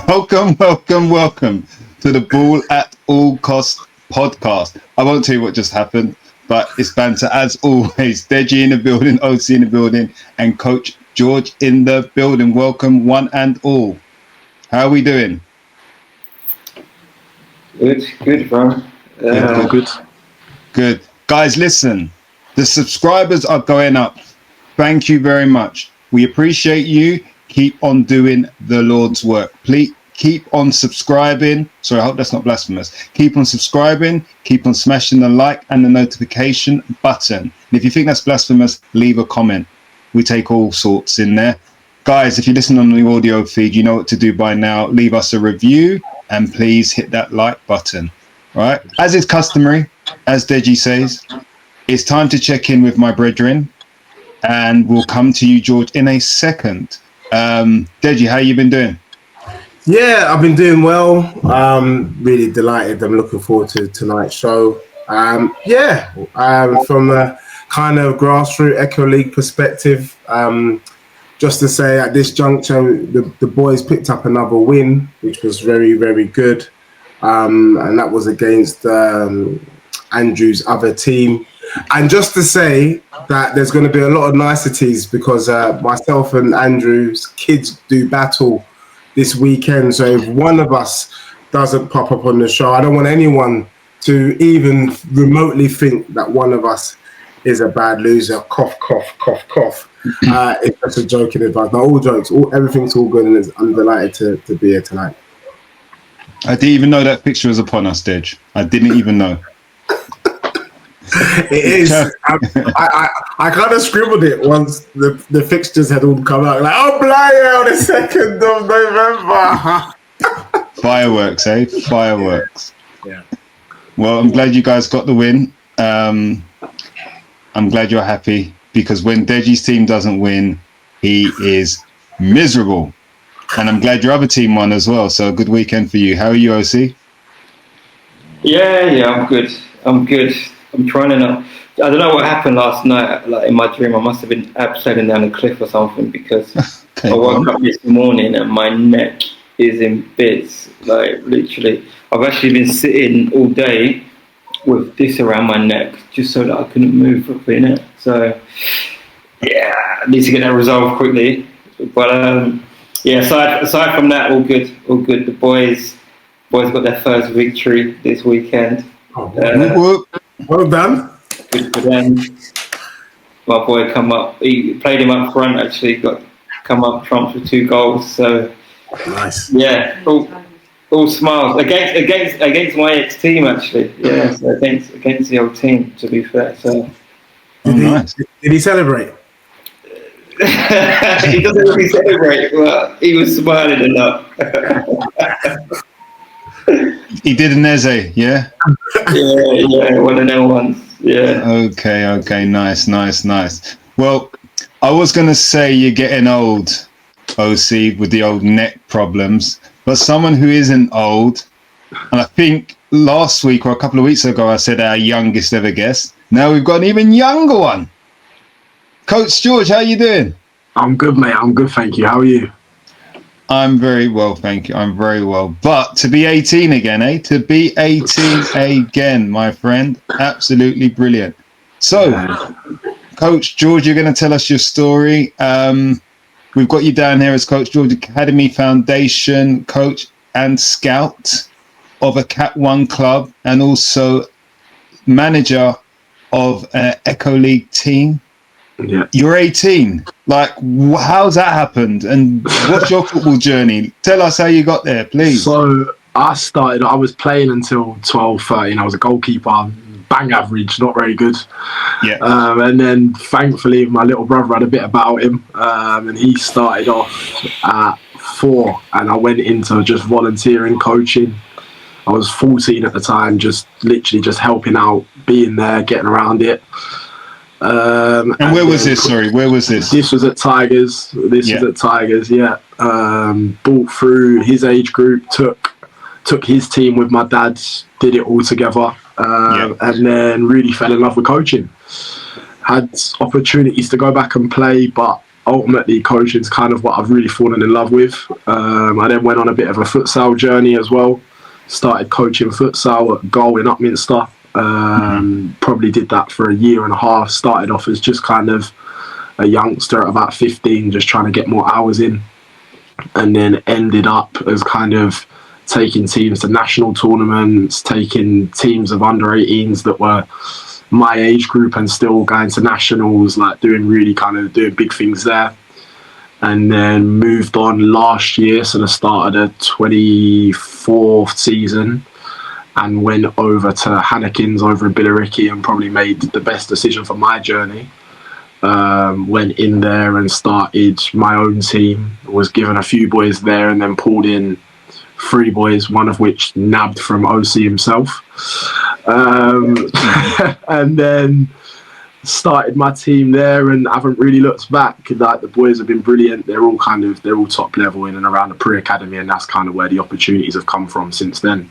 Welcome to the Ball at All Cost podcast. I won't tell you what just happened, but it's banter as always. Deji in the building, OC in the building, and Coach George in the building. Welcome, one and all. How are we doing? Good, bro. Good. Guys, listen, the subscribers are going up. Thank you very much. We appreciate you. Keep on doing the Lord's work. Please keep on subscribing. Sorry, I hope that's not blasphemous. Keep on subscribing. Keep on smashing the like and the notification button. And if you think that's blasphemous, leave a comment. We take all sorts in there. Guys, if you listen on the audio feed, you know what to do by now. Leave us a review and please hit that like button. All right. As is customary, as Deji says, it's time to check in with my brethren, and we'll come to you, George, in a second. Deji, how you been doing? Yeah, I've been doing well. Really delighted. I'm looking forward to tonight's show. From a kind of grassroots Echo League perspective, just to say at this juncture, the boys picked up another win, which was very, very good. And that was against Andrew's other team. And just to say that there's going to be a lot of niceties because myself and Andrew's kids do battle this weekend. So if one of us doesn't pop up on the show, I don't want anyone to even remotely think that one of us is a bad loser. Cough, cough, cough, cough. It's just a joke in advance. Not all jokes. Everything's all good, and I'm delighted to be here tonight. I didn't even know that picture was upon us, Dej. I didn't even know. It is. I kind of scribbled it once the fixtures had all come out. Like, oh, Blair on the 2nd of November. Fireworks, eh? Fireworks. Yeah. Well, I'm glad you guys got the win. I'm glad you're happy because when Deji's team doesn't win, he is miserable. And I'm glad your other team won as well. So a good weekend for you. How are you, OC? Yeah, I'm good. I'm trying to know. I don't know what happened last night. Like in my dream, I must have been abseiling down a cliff or something because I woke up this morning and my neck is in bits. Like literally, I've actually been sitting all day with this around my neck just so that I couldn't move properly in it. So yeah, I need to get that resolved quickly. But aside from that, all good. The boys got their first victory this weekend. Well done. Good for them. My boy he played him up front actually, come up trumps with 2 goals. So nice. Yeah, all smiles against my ex team actually. Yeah, so against the old team to be fair. So did he celebrate? He doesn't really celebrate, but he was smiling a lot. He did an Eze, yeah? Yeah, one of them ones. Yeah. Okay, nice. Well, I was going to say you're getting old, OC, with the old neck problems, but someone who isn't old, and I think last week or a couple of weeks ago I said our youngest ever guest. Now we've got an even younger one. Coach George, how you doing? I'm good, mate. I'm good, thank you. How are you? I'm very well, thank you. I'm very well. But to be 18 again, eh? To be 18 again, my friend. Absolutely brilliant. So, Coach George, you're going to tell us your story. We've got you down here as Coach George Academy Foundation coach and scout of a Cat 1 club and also manager of an Echo League team. Yeah. You're 18. Like, how's that happened? And what's your football journey? Tell us how you got there, please. So I was playing until 12, 13. I was a goalkeeper, bang average, not very good. Yeah. And then thankfully my little brother had a bit about him, and he started off at 4, and I went into just volunteering, coaching. I was 14 at the time, just literally just helping out, being there, getting around it. And where was this? Sorry, where was this? This was at Tigers. Yeah. Brought through his age group, took his team with my dad, did it all together, and then really fell in love with coaching. Had opportunities to go back and play, but ultimately coaching's kind of what I've really fallen in love with. I then went on a bit of a futsal journey as well. Started coaching futsal at Goal in Upminster. Probably did that for a year and a half. Started off as just kind of a youngster at about 15, just trying to get more hours in, and then ended up as kind of taking teams to national tournaments, taking teams of under 18s that were my age group and still going to nationals, like doing big things there. And then moved on last year, so the start of the 24th season, and went over to Hannekins over in Billericay and probably made the best decision for my journey. Went in there and started my own team, was given a few boys there and then pulled in 3 boys, one of which nabbed from OC himself. And then started my team there and haven't really looked back. Like, the boys have been brilliant. They're all top level in and around the pre-academy, and that's kind of where the opportunities have come from since then.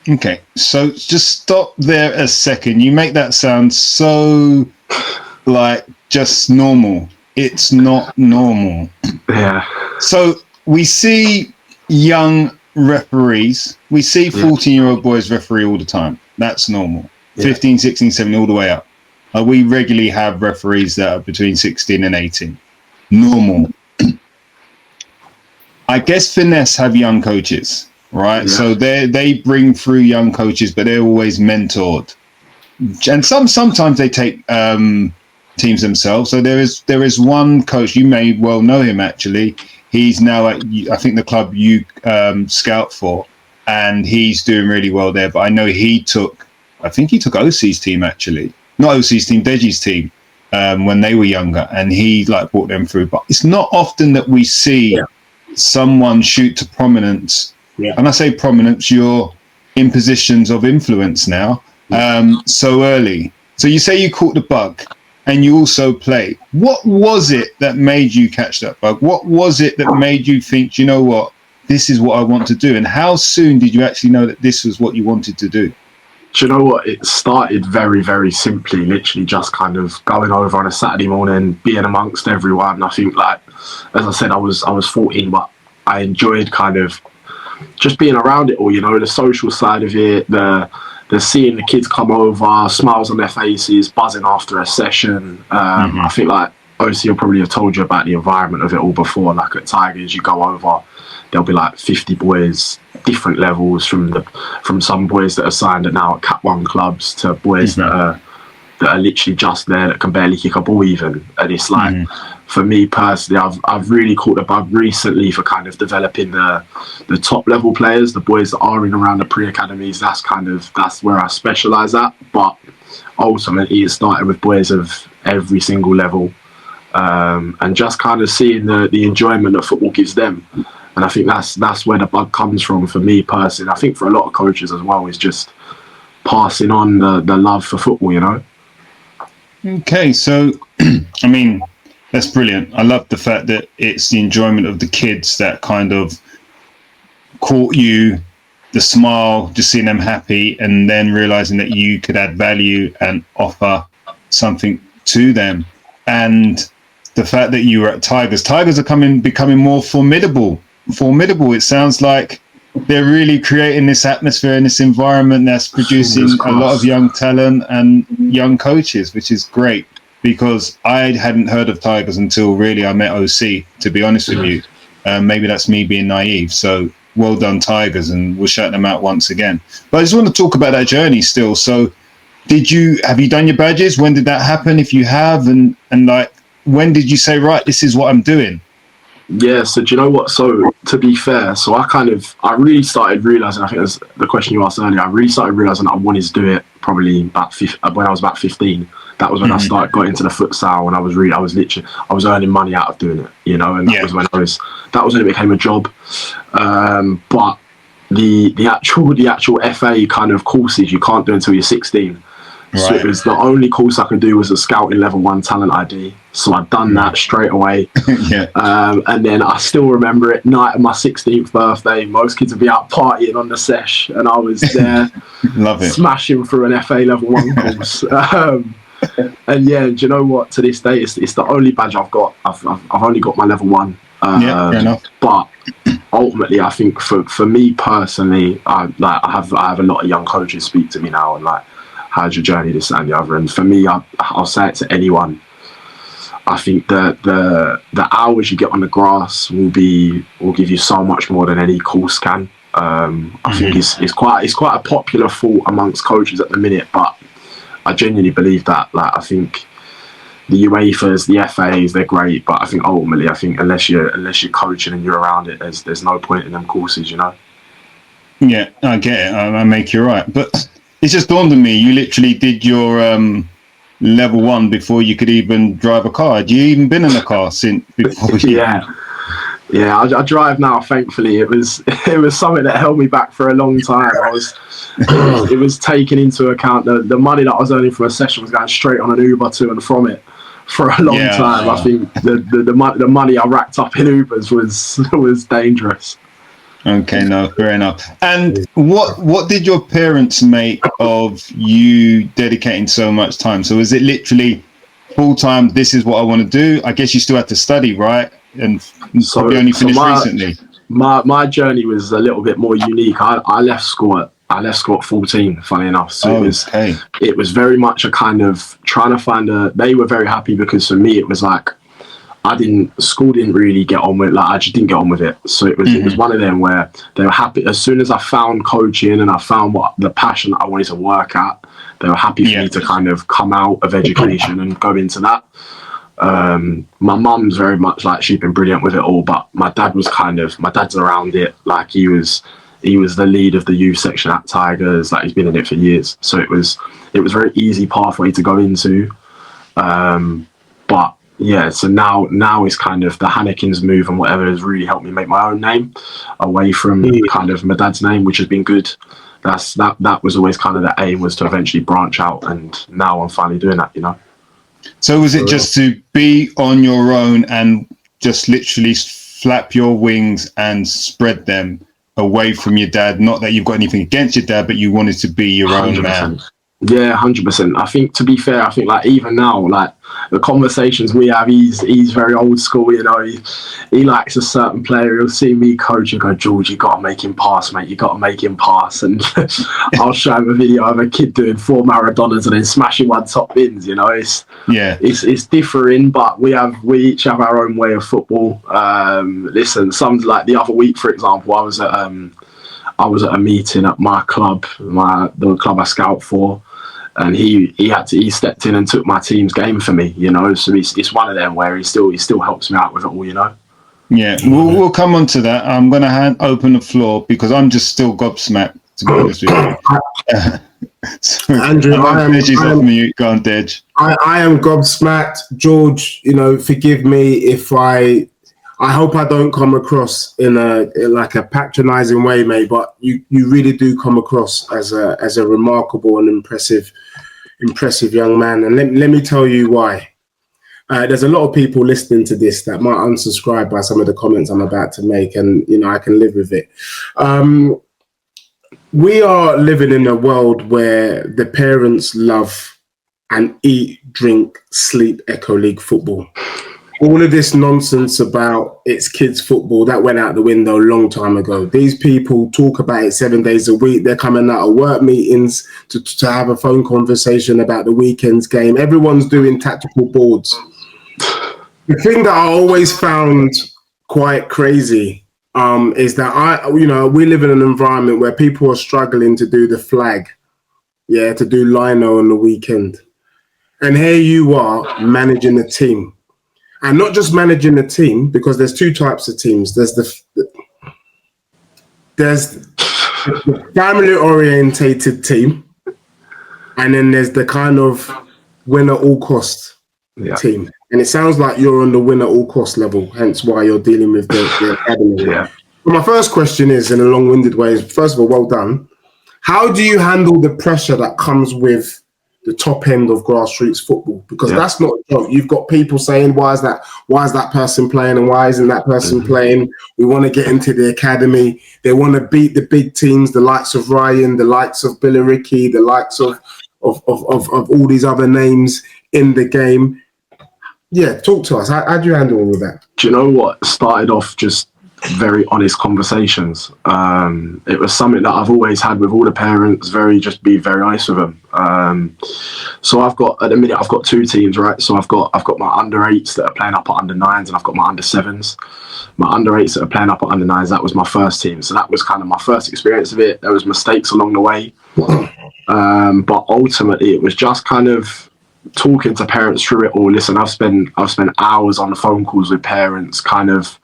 Okay, so just stop there a second. You make that sound so like just normal. It's not normal. Yeah. So we see young referees. We see 14-year-old boys referee all the time. That's normal. 15, 16, 17, all the way up. We regularly have referees that are between 16 and 18. Normal. I guess Finesse have young coaches, right? Yeah. So they bring through young coaches, but they're always mentored. And sometimes they take teams themselves. So there is one coach, you may well know him actually. He's now at, I think, the club you scout for, and he's doing really well there. But I know he took OC's team actually. Not OC's team, Deji's team, when they were younger, and he brought them through. But it's not often that we see someone shoot to prominence. Yeah. And I say prominence, you're in positions of influence now, so early. So you say you caught the bug, and you also play. What was it that made you catch that bug? What was it that made you think, you know what, this is what I want to do? And how soon did you actually know that this was what you wanted to do? Do you know what? It started very, very simply, literally just kind of going over on a Saturday morning, being amongst everyone. I think, as I said, I was 14, but I enjoyed kind of just being around it all, the social side of it, the seeing the kids come over, smiles on their faces, buzzing after a session. I think OC will probably have told you about the environment of it all before. Like at Tigers, you go over, there'll be 50 boys, different levels, from some boys that are signed at now at Cat 1 clubs to boys that are literally just there, that can barely kick a ball even. And it's for me personally, I've really caught the bug recently for kind of developing the top level players, the boys that are in around the pre-academies. That's where I specialise at. But ultimately it started with boys of every single level, and just kind of seeing the enjoyment that football gives them. And I think that's where the bug comes from for me personally. I think for a lot of coaches as well, is just passing on the love for football, Okay, so I mean, that's brilliant. I love the fact that it's the enjoyment of the kids that kind of caught you, the smile, just seeing them happy, and then realizing that you could add value and offer something to them. And the fact that you were at Tigers are becoming more formidable. It sounds like they're really creating this atmosphere and this environment that's producing a lot of young talent and young coaches, which is great, because I hadn't heard of Tigers until really I met OC, to be honest with you. Maybe that's me being naive. So well done, Tigers, and we'll shout them out once again. But I just want to talk about that journey still. So have you done your badges? When did that happen? If you have, and when did you say, right, this is what I'm doing? Yeah, so do you know what? So to be fair, so I really started realising, I think that's the question you asked earlier, I really started realising that I wanted to do it probably when I was about 15. That was when I got into the futsal, and I was earning money out of doing it, and that was when it became a job. But the actual FA kind of courses you can't do until you're 16. Right. So it was the only course I could do was a scouting level 1 talent ID. So I'd done that straight away. And then I still remember it, night of my 16th birthday, most kids would be out partying on the sesh, and I was there Love it. smashing through an FA level 1 course. And yeah, do you know what? To this day, it's the only badge I've got. I've only got my level 1. Yeah, fair enough. But ultimately, I think for me personally, I have a lot of young coaches speak to me now and like, how's your journey, this and the other. And for me, I'll say it to anyone. I think that the hours you get on the grass will give you so much more than any course can. I think it's quite a popular thought amongst coaches at the minute, but I genuinely believe that. Like, I think the UEFAs, the FAs, they're great, but I think ultimately, unless you're coaching and you're around it, there's no point in them courses, you know. Yeah, I get it. I make you right, but it's just dawned on me. You literally did your level 1 before you could even drive a car. Had you even been in a car since before? Yeah, I drive now. Thankfully, it was something that held me back for a long time. It was taking into account the money that I was earning from a session was going straight on an Uber to and from it for a long time. I think the money I racked up in Ubers was dangerous. Okay, no, fair enough. And what did your parents make of you dedicating so much time? So is it literally full time? This is what I want to do. I guess you still had to study, right? And so probably only finished recently. My journey was a little bit more unique. I left school at 14, funny enough. So it was very much a kind of trying to find they were very happy because for me it was like school didn't really get on with, like I just didn't get on with it. So it was one of them where they were happy as soon as I found coaching and I found what the passion that I wanted to work at, they were happy for me to kind of come out of education and go into that. My mum's very much like, she's been brilliant with it all, but my dad's around it. Like he was the lead of the youth section at Tigers. Like he's been in it for years. So it was very easy pathway to go into. But yeah, so now it's kind of the Hannekins move and whatever has really helped me make my own name away from kind of my dad's name, which has been good. That was always kind of the aim, was to eventually branch out, and now I'm finally doing that, you know. So was it just to be on your own and just literally flap your wings and spread them away from your dad? Not that you've got anything against your dad, but you wanted to be your 100%. Own man. Yeah, 100%. I think, to be fair, I think like even now, like the conversations we have, he's very old school, you know. He likes a certain player. He'll see me coach and go, George, you got to make him pass, mate. You got to make him pass. And I'll show him a video of a kid doing 4 Maradonas and then smashing 1 top bins. You know, it's differing, but we each have our own way of football. Listen, some like the other week, for example, I was at a meeting at my club, the club I scout for. And he stepped in and took my team's game for me, you know. So it's one of them where he still helps me out with it all, you know. Yeah, we'll come on to that. I'm going to open the floor because I'm just still gobsmacked, to be honest with you. So, Andrew, I am mute. Go on, Dej. I am gobsmacked. George, you know, forgive me if I hope I don't come across in a patronizing way, mate, but you really do come across as a remarkable and impressive young man. And let me tell you why. There's a lot of people listening to this that might unsubscribe by some of the comments I'm about to make, and you know, I can live with it. We are living in a world where the parents love and eat, drink, sleep Echo League football. All of this nonsense about it's kids football, that went out the window a long time ago. These people talk about it 7 days a week. They're coming out of work meetings to have a phone conversation about the weekend's game. Everyone's doing tactical boards. The thing that I always found quite crazy is that we live in an environment where people are struggling to do the flag, to do lino on the weekend. And here you are managing a team. And not just managing a team, because there's 2 types of teams. There's the family-orientated team, and then there's the kind of win-at-all-cost team. And it sounds like you're on the win-at-all-cost level, hence why you're dealing with the academy. Yeah. But my first question is, in a long-winded way, is, first of all, well done. How do you handle the pressure that comes with the top end of grassroots football? Because that's not a joke. You've got people saying, why is that person playing and why isn't that person playing? We want to get into the academy. They want to beat the big teams, the likes of Ryan, the likes of Billericay, the likes of of all these other names in the game. Yeah, talk to us. How do you handle all of that? Do you know what? Started off just very honest conversations. It was something that I've always had with all the parents, be very honest with them. So at the minute I've got two teams, right? So I've got my under 8s that are playing up at under 9s, and I've got my under 7s. My under 8s that are playing up at under 9s, that was my first team. So that was kind of my first experience of it. There was mistakes along the way. But ultimately it was just kind of talking to parents through it all. Listen, I've spent hours on the phone calls with parents, kind of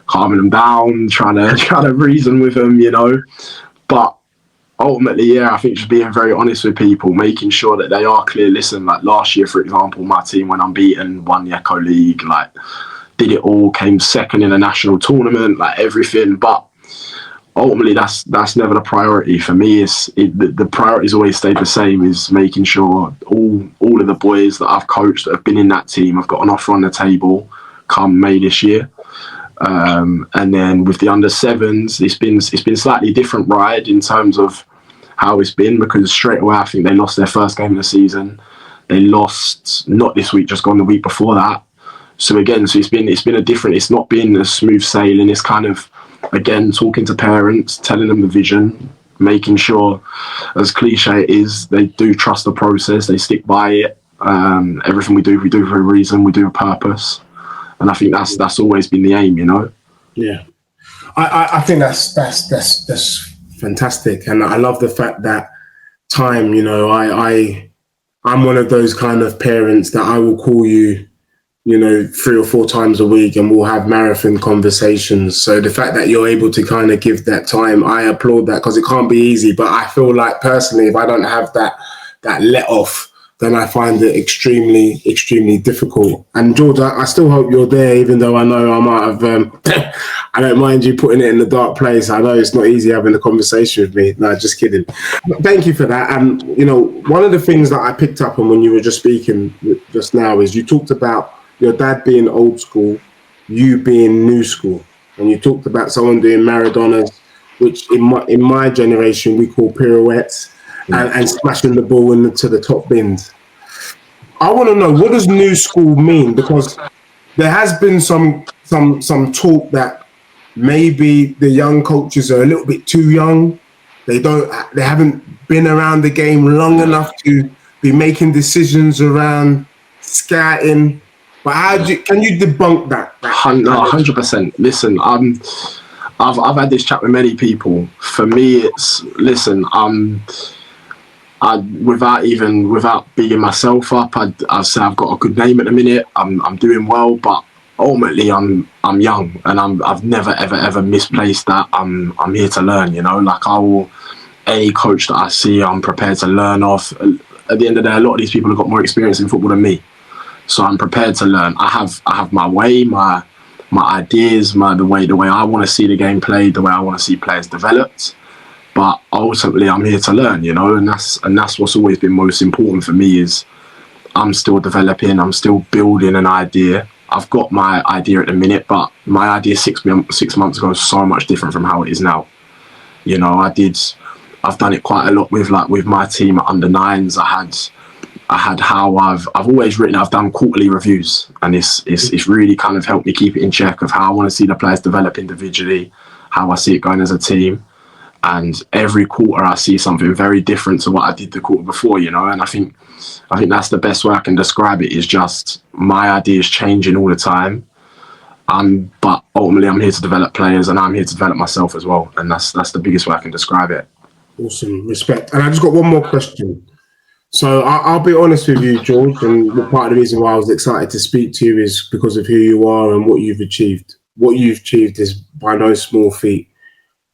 calming them down, trying to reason with them, you know. But ultimately, yeah, I think just being very honest with people, making sure that they are clear. Listen, like last year, for example, my team went unbeaten, won the Echo League, like did it all, came second in a national tournament, like everything. But ultimately, that's never the priority for me. The priority's always stayed the same, is making sure all of the boys that I've coached that have been in that team have got an offer on the table come May this year. And then with the under 7s, it's been slightly different ride in terms of how it's been, because straight away I think they lost their first game of the season. They lost not this week, just gone the week before that. So again, it's been a different. It's not been a smooth sailing. It's kind of, again, talking to parents, telling them the vision, making sure, as cliche it is, they do trust the process, they stick by it. Everything we do for a reason, we do a purpose. And I think that's always been the aim, you know. Yeah, I think that's fantastic, and I love the fact that time. You know, I'm one of those kind of parents that I will call you, you know, 3 or 4 times a week, and we'll have marathon conversations. So the fact that you're able to kind of give that time, I applaud that, because it can't be easy. But I feel like personally, if I don't have that let off, then I find it extremely, extremely difficult. And George, I still hope you're there, even though I know I might have, I don't mind you putting it in the dark place. I know it's not easy having a conversation with me. No, just kidding. Thank you for that. And, you know, one of the things that I picked up on when you were just speaking just now is you talked about your dad being old school, you being new school. And you talked about someone doing Maradonas, which in my generation, we call pirouettes. And smashing the ball into the top bins. I want to know, what does new school mean? Because there has been some talk that maybe the young coaches are a little bit too young. They haven't been around the game long enough to be making decisions around scouting. But can you debunk that? 100%. Listen, I've had this chat with many people. For me, it's, listen, without bigging myself up, I'd say I've got a good name at the minute. I'm doing well, but ultimately I'm young, and I've never ever misplaced that. I'm here to learn, you know. Like, any coach that I see, I'm prepared to learn off. At the end of the day, a lot of these people have got more experience in football than me, so I'm prepared to learn. I have my way, my ideas, the way I want to see the game played, the way I want to see players developed. But ultimately, I'm here to learn, you know, and that's what's always been most important for me, is I'm still developing, I'm still building an idea. I've got my idea at the minute, but my idea 6 months ago is so much different from how it is now. You know, I've done it quite a lot with my team at under 9s. I had how I've always written. I've done quarterly reviews, and it's really kind of helped me keep it in check of how I want to see the players develop individually, how I see it going as a team. And every quarter I see something very different to what I did the quarter before, you know. And I think that's the best way I can describe it, is just my ideas changing all the time. But ultimately, I'm here to develop players, and I'm here to develop myself as well. And that's the biggest way I can describe it. Awesome, respect. And I just got one more question. So I'll be honest with you, George, and part of the reason why I was excited to speak to you is because of who you are and what you've achieved. What you've achieved is by no small feat.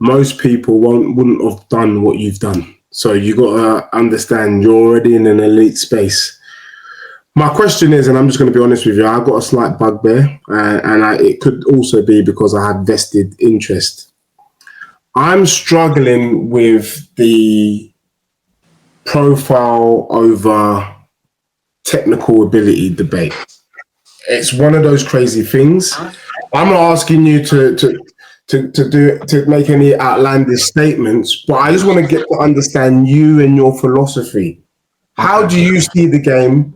Most people wouldn't have done what you've done. So you got to understand you're already in an elite space. My question is, and I'm just going to be honest with you, I've got a slight bugbear, and it could also be because I had vested interest. I'm struggling with the profile over technical ability debate. It's one of those crazy things. I'm not asking you to make any outlandish statements, but I just want to get to understand you and your philosophy. How do you see the game,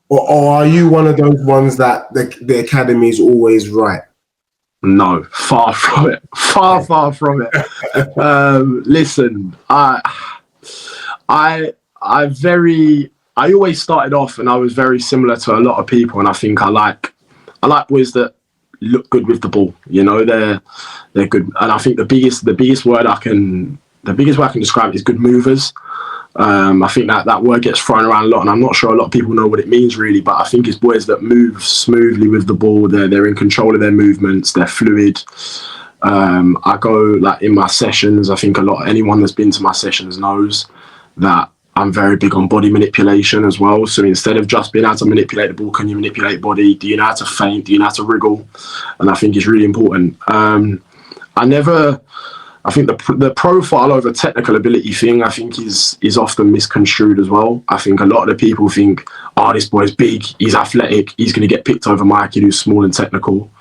or are you one of those ones that the academy is always right? No, far from it. Far from it. Listen, I always started off, and I was very similar to a lot of people, and I think I like boys that look good with the ball. You know, they're good, and I think the biggest word I can describe it is good movers. I think that word gets thrown around a lot, and I'm not sure a lot of people know what it means really, but I think it's boys that move smoothly with the ball. They're in control of their movements. They're fluid. I go, like, in my sessions, I think anyone that's been to my sessions knows that I'm very big on body manipulation as well. So instead of just being able to manipulate the ball, can you manipulate body? Do you know how to feint? Do you know how to wriggle? And I think it's really important. I think the profile over technical ability thing, I think is often misconstrued as well. I think a lot of the people think, oh, this boy's big, he's athletic, he's going to get picked over my kid who's small and technical.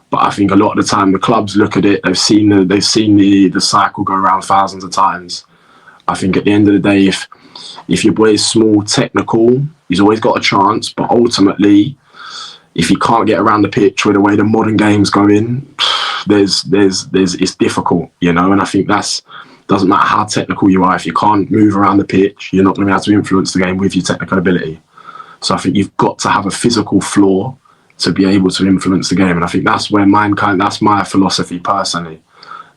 But I think a lot of the time the clubs look at it, they've seen the cycle go around thousands of times. I think at the end of the day, if your boy is small, technical, he's always got a chance. But ultimately, if he can't get around the pitch with the way the modern game's going, it's difficult, you know. And I think doesn't matter how technical you are, if you can't move around the pitch, you're not going to be able to influence the game with your technical ability. So I think you've got to have a physical floor to be able to influence the game. And I think that's where that's my philosophy personally.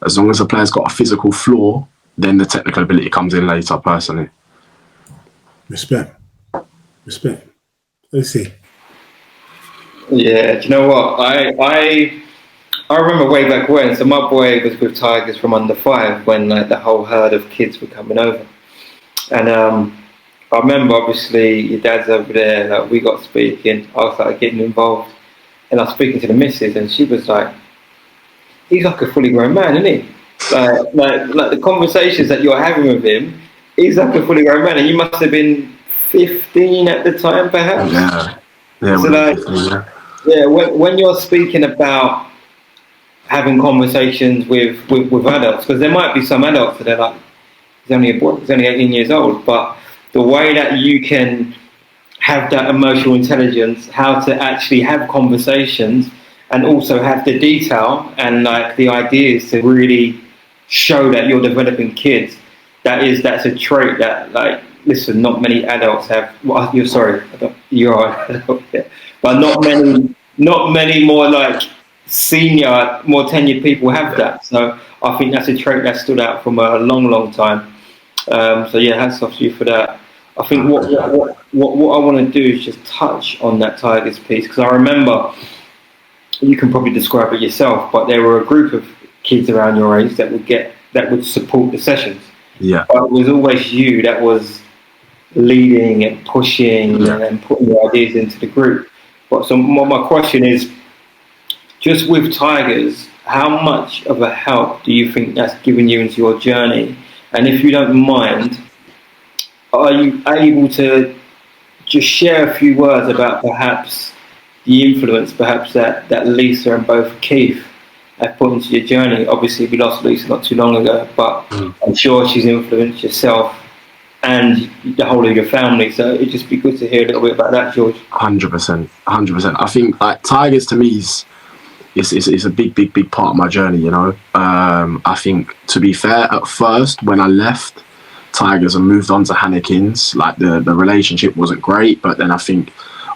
As long as the player's got a physical floor, then the technical ability comes in later, personally. Respect. Let's see. Yeah, do you know what? I remember way back when. So my boy was with Tigers from under 5 when the whole herd of kids were coming over, and I remember obviously your dad's over there. We got speaking. I started getting involved, and I was speaking to the missus, and she was like, "He's like a fully grown man, isn't he? Like the conversations that you're having with him, he's like a fully grown man." And you must have been 15 at the time, perhaps. Yeah. So when you're speaking about having conversations with adults, because there might be some adults that are like, he's only a boy, he's only 18 years old, but the way that you can have that emotional intelligence, how to actually have conversations, and also have the detail and like the ideas to really show that you're developing kids, that's a trait that, like, listen, not many adults have. Well, you're an adult, yeah. But not many more like senior, more tenured people have that. So I think that's a trait that stood out from a long time. So yeah, hats off to you for that. I think what I want to do is just touch on that Tigers piece, because I remember, you can probably describe it yourself, but there were a group of kids around your age that would support the sessions. Yeah. But it was always you that was leading and pushing and putting your ideas into the group. But so my question is, just with Tigers, how much of a help do you think that's given you into your journey? And if you don't mind, are you able to just share a few words about perhaps the influence that Lisa and both Keith have put into your journey? Obviously, we lost Lisa not too long ago, but I'm sure she's influenced yourself and the whole of your family. So it'd just be good to hear a little bit about that, George. 100%. I think like Tigers to me is a big part of my journey, you know. I think, to be fair, at first when I left Tigers and moved on to Hannekins, like the relationship wasn't great, but then I think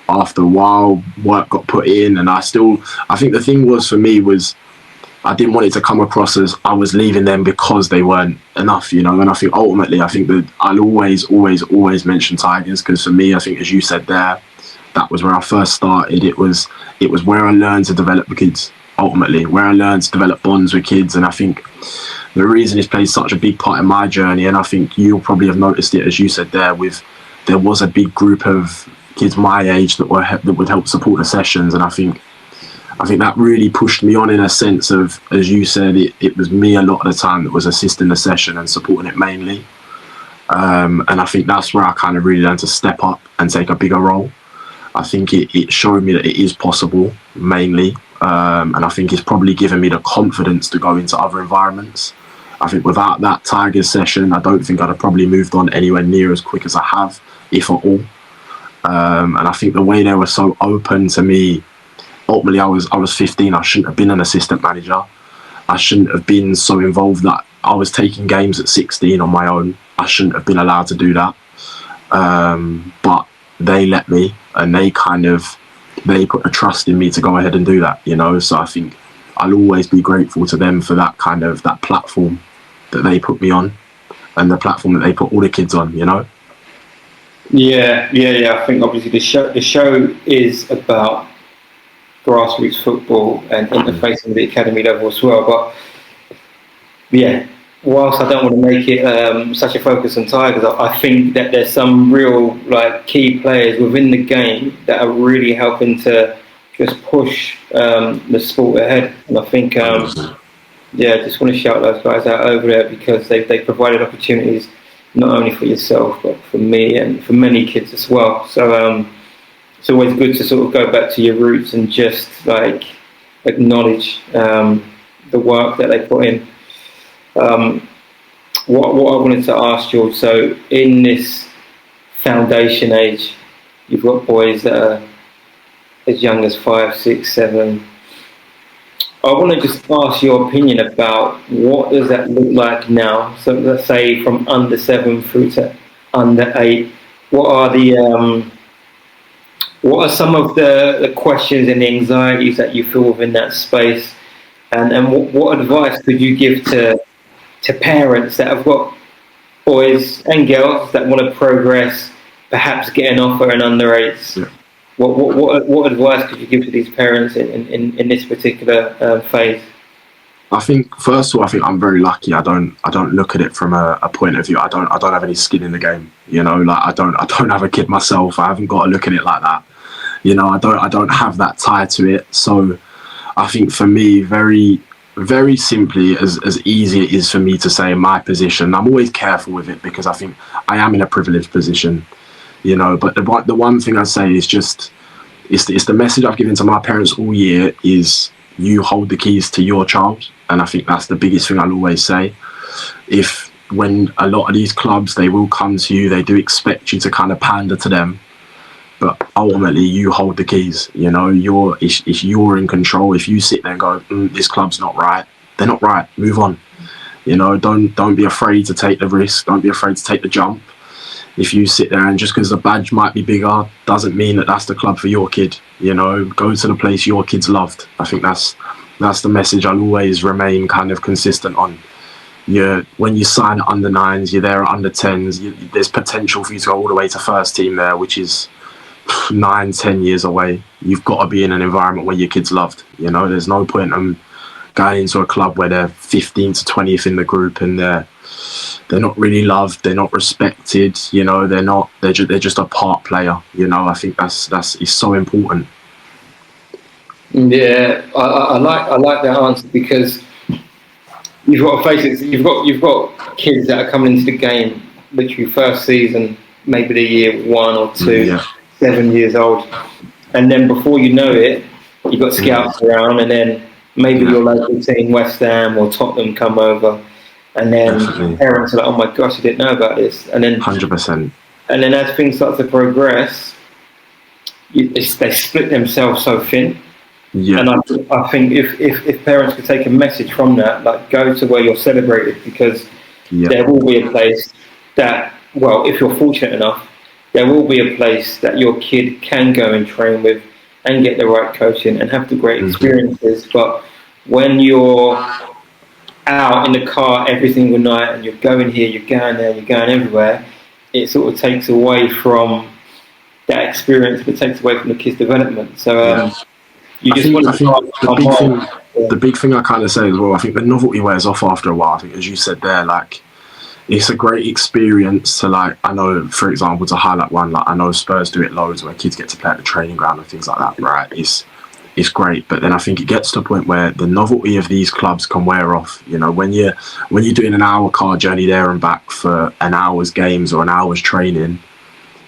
after a while work got put in, and I think the thing was for me was I didn't want it to come across as I was leaving them because they weren't enough, you know. And I think ultimately, I think that I'll always mention Tigers, because for me, I think, as you said there, that was where I first started. It was where I learned to develop the kids, ultimately, where I learned to develop bonds with kids. And I think the reason it's played such a big part in my journey, and I think you'll probably have noticed it, as you said there, there was a big group of kids my age that would help support the sessions. And I think that really pushed me on, in a sense of, as you said, it was me a lot of the time that was assisting the session and supporting it mainly. And I think that's where I kind of really learned to step up and take a bigger role. I think it showed me that it is possible, mainly. And I think it's probably given me the confidence to go into other environments. I think without that Tigers session, I don't think I'd have probably moved on anywhere near as quick as I have if at all. And I think the way they were so open to me, ultimately I was 15, I shouldn't have been an assistant manager. I shouldn't have been so involved that I was taking games at 16 on my own. I shouldn't have been allowed to do that. But they let me, and they put a trust in me to go ahead and do that, you know. So I think I'll always be grateful to them for that platform that they put me on, and the platform that they put all the kids on, you know. Yeah. I think obviously the show is about grassroots football and interfacing with the academy level as well. But yeah, whilst I don't want to make it such a focus on Tigers, I think that there's some real key players within the game that are really helping to just push the sport ahead. And I think just want to shout those guys out over there, because they provided opportunities not only for yourself but for me and for many kids as well. So it's always good to sort of go back to your roots and just acknowledge the work that they put in. What I wanted to ask, George, so in this foundation age, you've got boys that are as young as 5, 6, 7. I want to just ask your opinion about what does that look like now. So let's say from under 7 through to under 8. What are some of the questions and the anxieties that you feel within that space, and what advice could you give to parents that have got boys and girls that want to progress, perhaps get an offer in under 8s? Yeah. What advice could you give to these parents in this particular phase? I think first of all, I think I'm very lucky. I don't look at it from a point of view. I don't have any skin in the game. You know, I don't have a kid myself. I haven't got to look at it like that. You know, I don't have that tie to it. So I think for me, very, very simply, as easy it is for me to say in my position, I'm always careful with it because I think I am in a privileged position. You know, but the one thing I say is just, it's the message I've given to my parents all year is you hold the keys to your child. And I think that's the biggest thing I'll always say. When a lot of these clubs, they will come to you, they do expect you to kind of pander to them. But ultimately, you hold the keys. You know, you're in control. If you sit there and go, this club's not right, they're not right. Move on. You know, don't be afraid to take the risk. Don't be afraid to take the jump. If you sit there and just because the badge might be bigger doesn't mean that that's the club for your kid. You know, go to the place your kid's loved. I think that's the message I'll always remain kind of consistent on. When you sign at under 9s, you're there at under 10s. There's potential for you to go all the way to first team there, which is 9-10 years away. You've got to be in an environment where your kid's loved. You know, there's no point in going into a club where they're 15th to 20th in the group and they're not really loved, they're not respected, you know, they're just a part player. You know, I think that's is so important. Yeah, I like that answer, because you've got to face it. You've got kids that are coming into the game literally first season, maybe the year 1 or 2, 7 years old, and then before you know it, you've got scouts around, and then maybe your local team, West Ham or Tottenham, come over. And then parents are like, oh my gosh, I didn't know about this. And then 100%. And then as things start to progress, they split themselves so thin. Yeah. And I think if parents could take a message from that, like go to where you're celebrated, because there will be a place that, well, if you're fortunate enough, there will be a place that your kid can go and train with and get the right coaching and have the great experiences. But when you're out in the car every single night and you're going here, you're going there, you're going everywhere, it sort of takes away from that experience, but takes away from the kid's development. So you just want to the big thing I kind of say as well, I think the novelty wears off after a while. I think, as you said there, like, it's a great experience to, like, I know, for example, to highlight one, like, I know Spurs do it loads where kids get to play at the training ground and things like that, right? It's great, but then I think it gets to a point where the novelty of these clubs can wear off. You know, when you're doing an hour car journey there and back for an hour's games or an hour's training,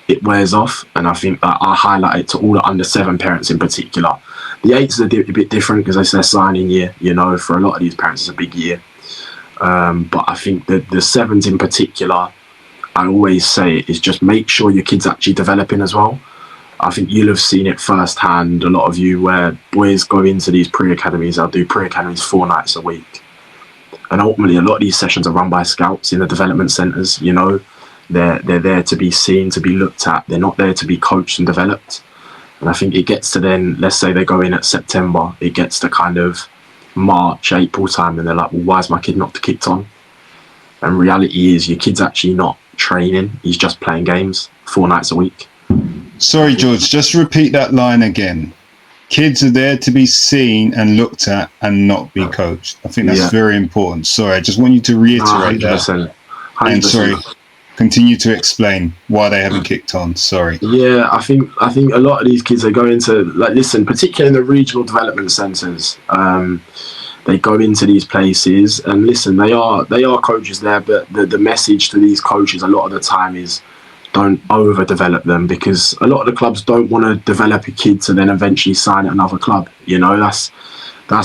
it wears off. And I think that I highlight it to all the under 7 parents in particular. The 8s are a bit different because it's their signing year. You know, for a lot of these parents, it's a big year. But I think that the 7s in particular, I always say is just make sure your kid's actually developing as well. I think you'll have seen it firsthand, a lot of you, where boys go into these pre-academies. I'll do pre-academies 4 nights a week. And ultimately, a lot of these sessions are run by scouts in the development centres. You know, they're there to be seen, to be looked at. They're not there to be coached and developed. And I think it gets to then, let's say they go in at September, it gets to kind of March, April time, and they're like, well, why is my kid not kicked on? And reality is your kid's actually not training. He's just playing games 4 nights a week. Sorry, George, just repeat that line again. Kids are there to be seen and looked at and not be coached. I think that's very important. Sorry, I just want you to reiterate 100%. That. 100%. And sorry, continue to explain why they haven't kicked on. Sorry. Yeah, I think a lot of these kids, they go into, like, listen, particularly in the regional development centres, they go into these places and listen, they are coaches there, but the message to these coaches a lot of the time is, don't overdevelop them, because a lot of the clubs don't want to develop a kid to then eventually sign at another club. You know, that's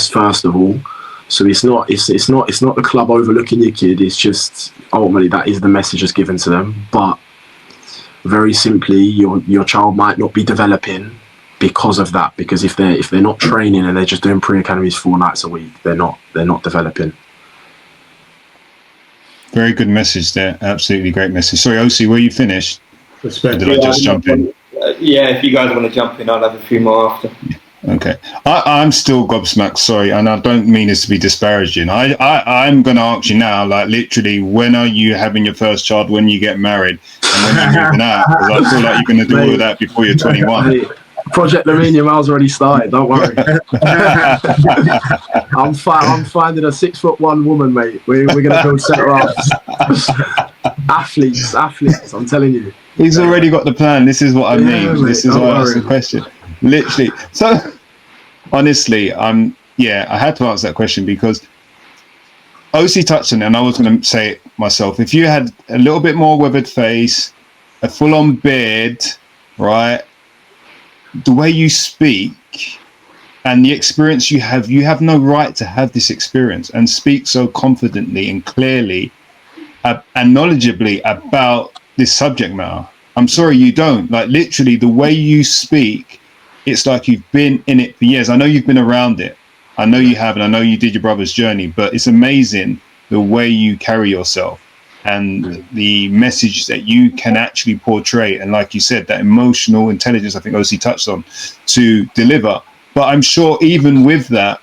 first of all. So it's not the club overlooking your kid. It's just ultimately that is the message that's given to them. But very simply, your child might not be developing because of that. Because if they're not training and they're just doing pre-academies 4 nights a week, they're not developing. Very good message there. Absolutely great message. Sorry, OC, were you finished? Did I just jump in? Yeah, if you guys want to jump in, I'll have a few more after. Okay. I'm still gobsmacked, sorry, and I don't mean this to be disparaging. I'm going to ask you now, like, literally, when are you having your first child, when you get married, and when you're moving out? Because I feel like you're going to do all of that before you're 21. Project Lavinia Miles already started, don't worry. I'm finding a 6'1" woman, mate. We're going to build centre halves. Athletes, I'm telling you. He's already got the plan. This is what I mean. Mate, this is why I asked the question. Literally. So, honestly, I had to answer that question because OC touched on it, and I was going to say it myself. If you had a little bit more weathered face, a full-on beard, right, the way you speak and the experience you have no right to have this experience and speak so confidently and clearly and knowledgeably about this subject matter. I'm sorry, you don't. Like, literally, the way you speak, it's like you've been in it for years. I know you've been around it. I know you have, and I know you did your brother's journey, but it's amazing the way you carry yourself and the message that you can actually portray. And like you said, that emotional intelligence, I think OC touched on, to deliver. But I'm sure even with that,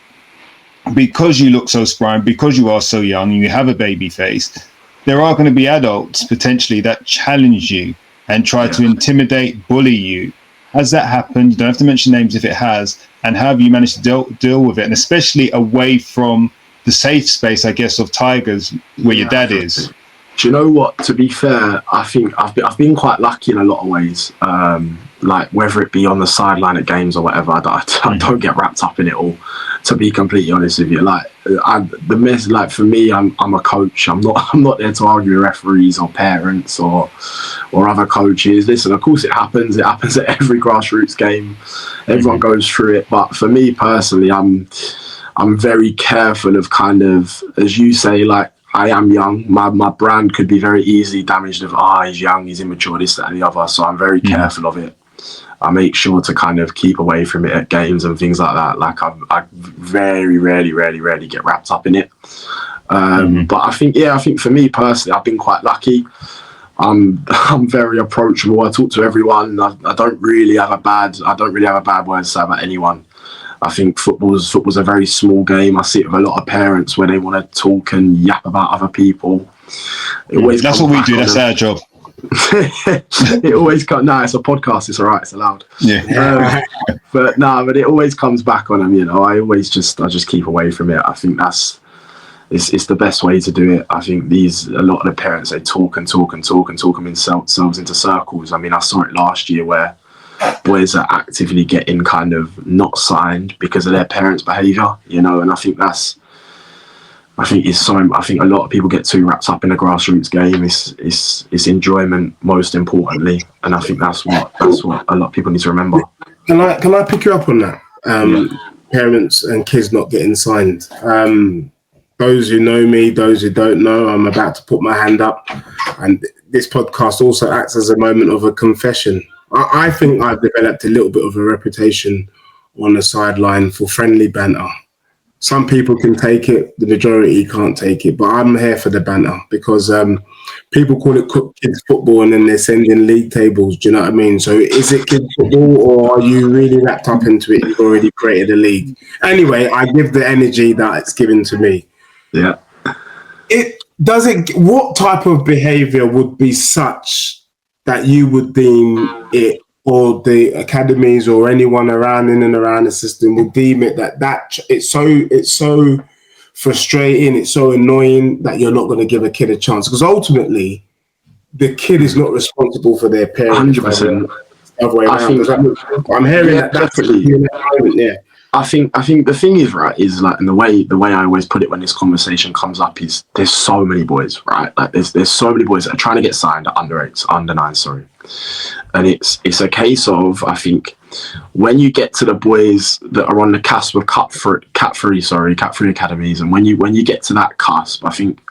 because you look so spry, because you are so young, you have a baby face, there are going to be adults potentially that challenge you and try to intimidate, bully you. Has that happened? You don't have to mention names if it has. And how have you managed to deal with it? And especially away from the safe space, I guess, of Tigers, where your dad is. Do you know what? To be fair, I think I've been quite lucky in a lot of ways. Like whether it be on the sideline at games or whatever, I don't get wrapped up in it all. To be completely honest with you, like for me, I'm a coach. I'm not there to argue with referees or parents or other coaches. Listen, of course it happens. It happens at every grassroots game. Everyone goes through it. But for me personally, I'm very careful of kind of, as you say, like, I am young. My brand could be very easily damaged of, he's young, he's immature, this, that, and the other. So I'm very careful of it. I make sure to kind of keep away from it at games and things like that. Like I very rarely get wrapped up in it. But I think for me personally, I've been quite lucky. I'm very approachable. I talk to everyone. I don't really have a bad word to say about anyone. I think football's a very small game. I see it with a lot of parents where they want to talk and yap about other people. That's what we do. That's our job. It always comes. No, it's a podcast. It's all right. It's allowed. Yeah. But it always comes back on them. You know, I just keep away from it. I think it's the best way to do it. I think a lot of the parents, they talk themselves into circles. I mean, I saw it last year where boys are actively getting kind of not signed because of their parents' behaviour, you know, and I think a lot of people get too wrapped up in the grassroots game. It's enjoyment most importantly, and I think that's what a lot of people need to remember. Can I pick you up on that? Parents and kids not getting signed. Those who know me, those who don't know, I'm about to put my hand up, and this podcast also acts as a moment of a confession. I think I've developed a little bit of a reputation on the sideline for friendly banter. Some people can take it, the majority can't take it, but I'm here for the banter because people call it kids football and then they're sending league tables. Do you know what I mean? So is it kids football or are you really wrapped up into it? You've already created a league. Anyway, I give the energy that it's given to me. Yeah. What type of behaviour would be such that you would deem it, or the academies or anyone around in and around the system would deem it that it's so frustrating, it's so annoying that you're not going to give a kid a chance? Because ultimately, the kid is not responsible for their parents. 100%. I'm hearing that definitely. Yeah. I think the thing is, right, is like, and the way I always put it when this conversation comes up is there's so many boys, right? Like there's so many boys that are trying to get signed at under 9, sorry. And it's a case of, I think, when you get to the boys that are on the cusp of Cat 3 academies, and when you get to that cusp, I think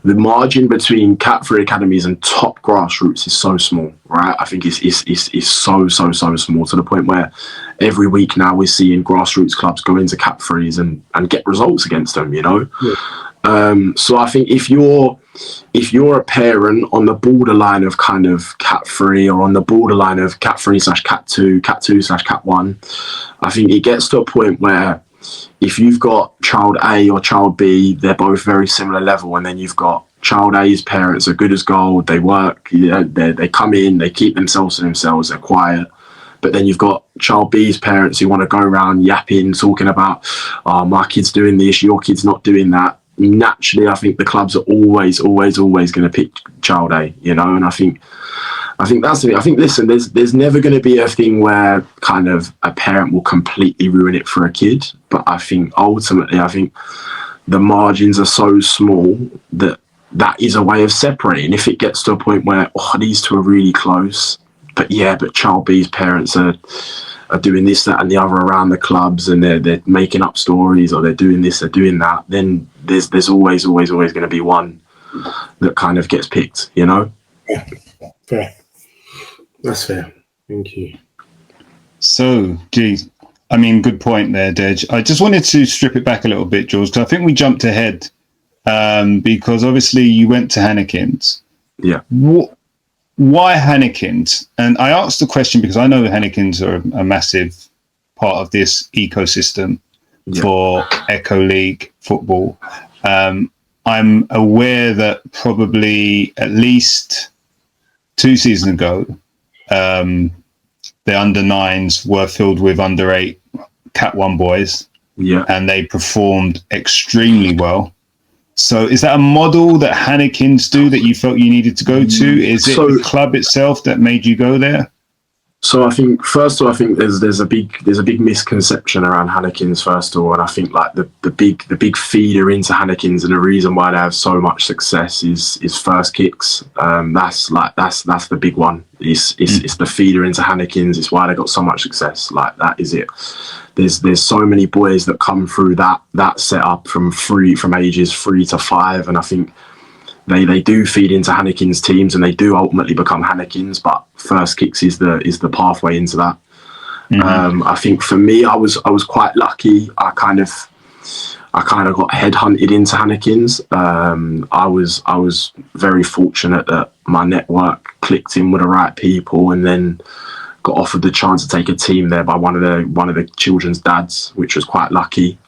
the margin between Cat 3 academies and top grassroots is so small, right? I think it's so small, to the point where every week now we're seeing grassroots clubs go into Cat 3s and get results against them, you know? Yeah. So I think if you're a parent on the borderline of kind of Cat 3 or on the borderline of Cat 3/Cat 2, Cat 2/Cat 1, I think it gets to a point where if you've got child A or child B, they're both very similar level, and then you've got child A's parents are good as gold, they work, they come in, they keep themselves to themselves, they're quiet. But then you've got child B's parents who want to go around yapping, talking about, oh, my kid's doing this, your kid's not doing that. Naturally, I think the clubs are always going to pick child A, you know. And I think that's the thing. I think, listen, there's never going to be a thing where kind of a parent will completely ruin it for a kid. But I think ultimately, I think the margins are so small that is a way of separating. If it gets to a point where, oh, these two are really close, but child B's parents are doing this, that, and the other around the clubs, and they're making up stories, or they're doing this, they're doing that, then there's always going to be one that kind of gets picked, you know? Yeah, fair. That's fair. Thank you. So, geez, I mean, good point there, Dej. I just wanted to strip it back a little bit, George, because I think we jumped ahead because obviously you went to Hannekins. Yeah. Why Hannekins? And I asked the question because I know Hannekins are a massive part of this ecosystem for Echo League football. I'm aware that probably at least 2 seasons ago, the under 9s were filled with under 8 Cat 1 boys. Yeah. And they performed extremely well. So is that a model that Hannekins do that you felt you needed to go to? Is it the club itself that made you go there? So I think, first of all, I think there's a big misconception around Hannekins, first of all, and I think like the big feeder into Hannekins and the reason why they have so much success is first kicks. That's the big one. It's the feeder into Hannekins. It's why they got so much success. Like, that is it. There's so many boys that come through that setup from ages 3 to 5, and I think they do feed into Hannekins teams, and they do ultimately become Hannekins. But first kicks is the pathway into that. Mm-hmm. I think for me, I was quite lucky. I kind of got headhunted into Hannekins. I was very fortunate that my network clicked in with the right people, and then got offered the chance to take a team there by one of the children's dads, which was quite lucky.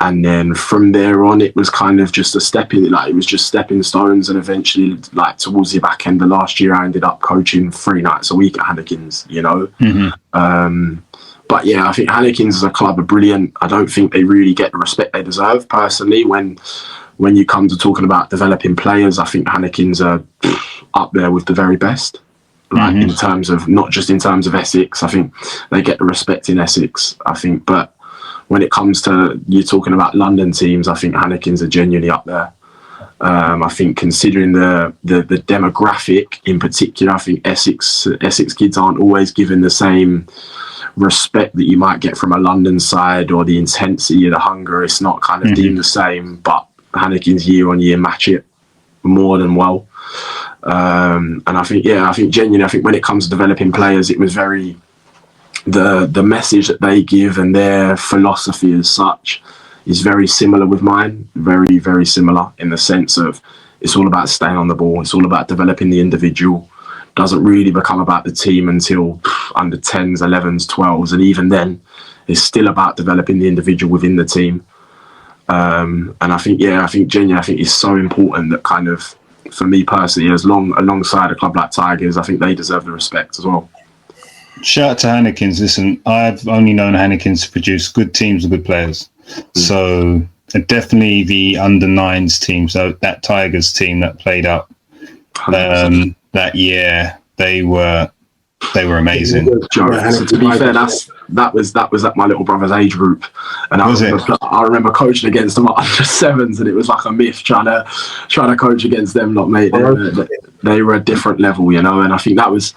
And then from there on, it was kind of just stepping stones. And eventually, like towards the back end of last year, I ended up coaching 3 nights a week at Hannekins, you know. Mm-hmm. But yeah, I think Hannekins as a club are brilliant. I don't think they really get the respect they deserve, personally. When you come to talking about developing players, I think Hannekins are up there with the very best. Like, in terms of, not just in terms of Essex, I think they get the respect in Essex, I think. But when it comes to you talking about London teams, I think Hannekins are genuinely up there. I think considering the demographic in particular, I think Essex kids aren't always given the same respect that you might get from a London side, or the intensity of the hunger. It's not kind of deemed the same, but Hannekins year on year match it more than well. And I think genuinely, I think when it comes to developing players, it was very, the message that they give and their philosophy as such is very similar with mine. Very, very similar in the sense of it's all about staying on the ball. It's all about developing the individual. Doesn't really become about the team until under 10s, 11s, 12s. And even then, it's still about developing the individual within the team. And I think genuinely, I think it's so important that kind of, for me personally, alongside a club like Tigers, I think they deserve the respect as well. Shout out to Hannekins. Listen, I've only known Hannekins to produce good teams with good players. So definitely the under 9s team, so that Tigers team that played up that year, they were amazing. To be fair, that was at my little brother's age group, and I remember coaching against them at under 7s, and it was like a myth trying to coach against them. Not mate, they were a different level, you know. And I think that was,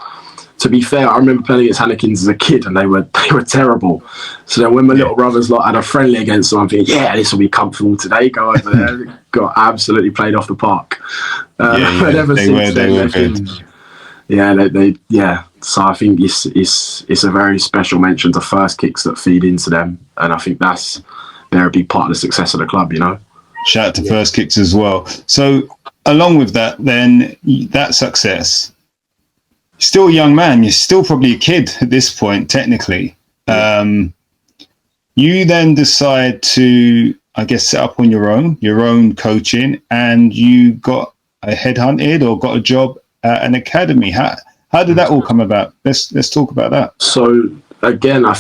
to be fair, I remember playing against Hannekins as a kid, and they were terrible. So then when my little brothers had a friendly against them, I'm thinking, yeah, this will be comfortable today. Go over there, got absolutely played off the park. They were good. Yeah. So I think it's a very special mention to first kicks that feed into them, and I think they're a big part of the success of the club, you know. Shout out to first kicks as well. So along with that, then that success, still a young man, you're still probably a kid at this point, technically. You then decide to, I guess, set up on your own coaching, and you got headhunted or got a job at an academy. How did that all come about? Let's talk about that. So again, I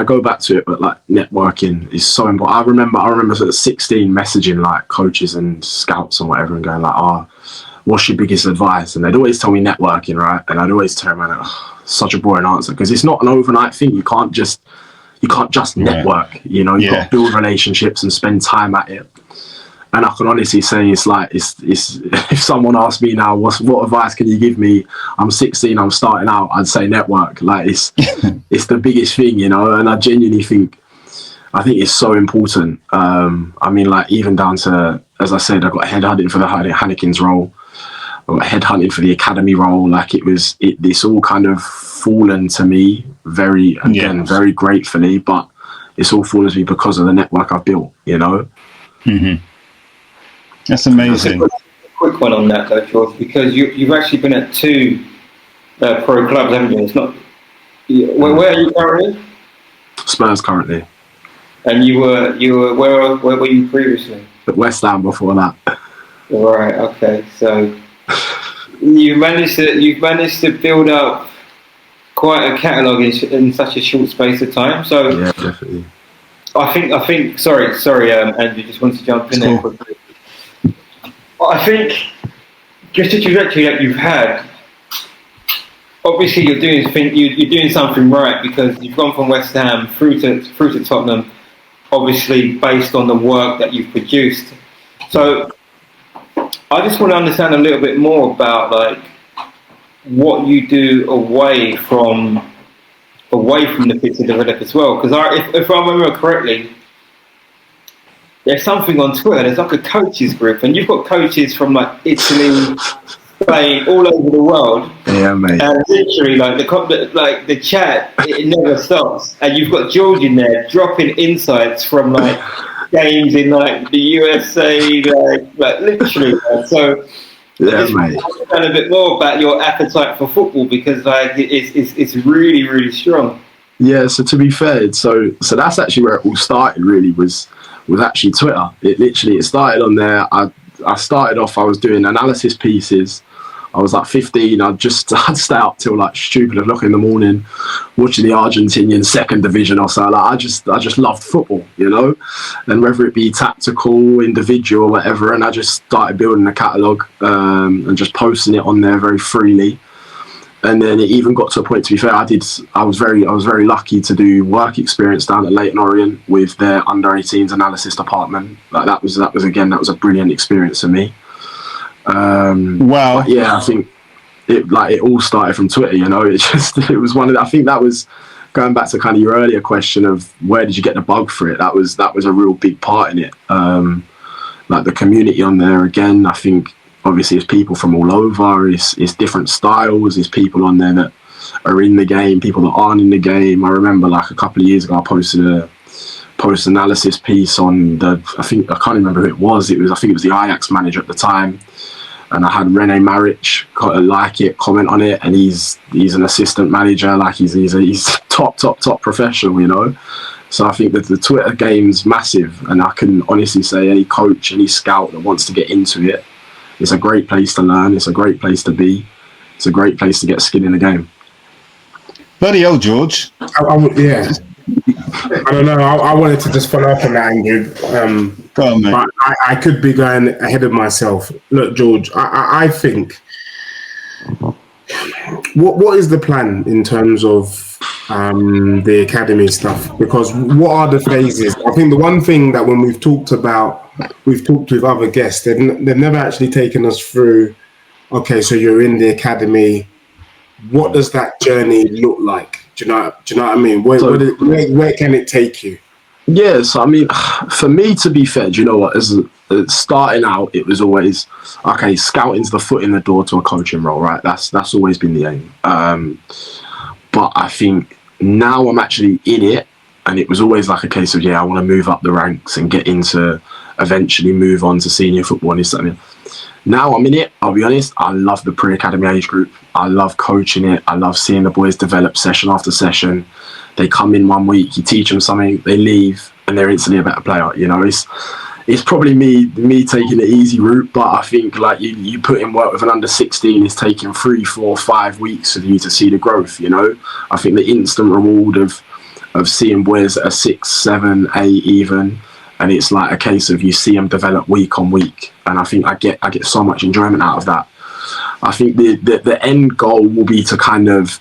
go back to it, but like networking is so important. I remember at 16 messaging like coaches and scouts and whatever, and going like, what's your biggest advice? And they'd always tell me networking, right? And I'd always tell them, such a boring answer, because it's not an overnight thing. You can't just network, you know. You've got to build relationships and spend time at it. And I can honestly say it's if someone asked me now, what advice can you give me? I'm 16, I'm starting out, I'd say network. Like it's the biggest thing, you know. And I genuinely think it's so important. I mean, like, even down to, as I said, I got headhunted for the Hannekins role. I got headhunted for the academy role. Like this all kind of fallen to me very gratefully, but it's all fallen to me because of the network I've built, you know. Mm-hmm. That's amazing. Quick one on that though, George, because you've actually been at 2 pro clubs, haven't you? It's not. Where are you currently? Spurs currently. And you were where were you previously? At West Ham before that. Right. Okay. So you've managed to build up quite a catalogue in such a short space of time. So yeah, definitely. I think. Sorry, Andrew. Just wanted to jump in there quickly. I think just the trajectory that you've had. Obviously, you're doing something right, because you've gone from West Ham through to Tottenham. Obviously, based on the work that you've produced. So, I just want to understand a little bit more about like what you do away from the fit to develop as well. Because if I remember correctly, there's something on Twitter. There's like a coaches group, and you've got coaches from like Italy, Spain, all over the world. Yeah, mate. And literally, like the chat, it never stops. And you've got George in there dropping insights from like games in like the USA, like literally. So yeah, mate. Understand a bit more about your appetite for football, because like it's really, really strong. Yeah. So to be fair, so that's actually where it all started. Really was actually Twitter. It started on there. I started off, I was doing analysis pieces. I was like 15. I'd stay up till like stupid o'clock in the morning watching the Argentinian second division or so. Like I just loved football, you know, and whether it be tactical, individual, whatever. And I just started building a catalogue and just posting it on there very freely. And then it even got to a point, to be fair, I was very lucky to do work experience down at Leyton Orient with their under-18s analysis department. Like that was a brilliant experience for me. Wow. Yeah, I think it all started from Twitter, you know. It was one of I think that was going back to kind of your earlier question of where did you get the bug for it. That was a real big part in it. Like the community on there, again, I think obviously it's people from all over, it's different styles, it's people on there that are in the game, people that aren't in the game. I remember like a couple of years ago I posted a post-analysis piece on I can't remember who it was. I think it was the Ajax manager at the time, and I had Rene Maric like it, comment on it, and he's an assistant manager, like he's top professional, you know. So I think that the Twitter game's massive, and I can honestly say any coach, any scout that wants to get into it, it's a great place to learn, it's a great place to be, it's a great place to get skin in the game. Bloody hell, George. Yeah. I don't know. I wanted to just follow up on that, Andrew. Go on, mate. But I could be going ahead of myself. Look, George, I think what is the plan in terms of the academy stuff? Because what are the phases? I think the one thing that when we've talked with other guests, they've never actually taken us through, okay, so you're in the academy. What does that journey look like? Do you know what I mean? Where can it take you? Yeah, so I mean, for me, to be fair, do you know what? As starting out, it was always, okay, scouting's the foot in the door to a coaching role, right? That's always been the aim. But I think now I'm actually in it, and it was always like a case of, I want to move up the ranks and get into, eventually move on to senior football and this, that, and the other. Now I'm in it, I'll be honest, I love the pre-academy age group. I love coaching it. I love seeing the boys develop session after session. They come in 1 week, you teach them something, they leave, and they're instantly a better player. You know, it's probably me taking the easy route, but I think like you put in work with an under 16 is taking 3, 4, 5 weeks for you to see the growth, you know. I think the instant reward of seeing boys that are 6, 7, 8 even, and it's like a case of you see them develop week on week, and I think I get so much enjoyment out of that. I think the end goal will be to kind of,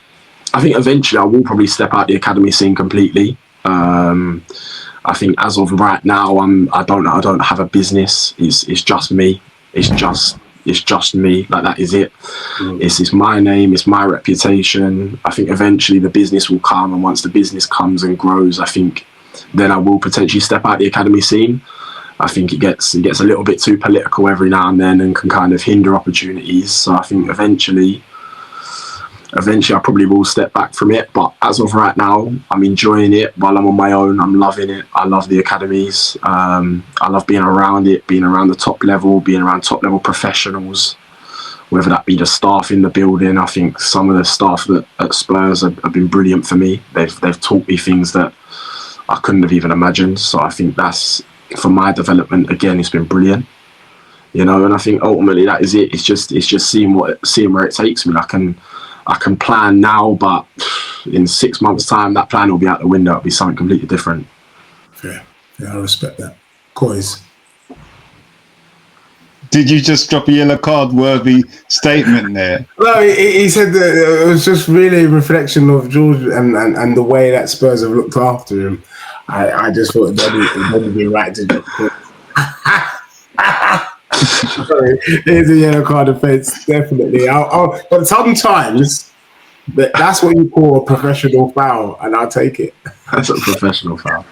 I think eventually I will probably step out the academy scene completely. I think as of right now, I don't have a business. It's just me. It's just me. Like, that is it. It's my name. It's my reputation. I think eventually the business will come, and once the business comes and grows, I think then I will potentially step out the academy scene. I think it gets a little bit too political every now and then and can kind of hinder opportunities. So I think eventually I probably will step back from it. But as of right now, I'm enjoying it while I'm on my own. I'm loving it. I love the academies. I love being around it, being around the top level, being around top level professionals, whether that be the staff in the building. I think some of the staff at Spurs have been brilliant for me. They've taught me things that I couldn't have even imagined. So I think that's, for my development, again, it's been brilliant. You know, and I think ultimately that is it. It's just seeing where it takes me. I can plan now, but in 6 months' time, that plan will be out the window. It'll be something completely different. Yeah, I respect that. Coys. Did you just drop a yellow card worthy statement there? No, he said that it was just really a reflection of George and the way that Spurs have looked after him. I just thought it would be right to drop. Sorry, here's a yellow card offence, definitely. But sometimes that's what you call a professional foul, and I'll take it. That's a professional foul.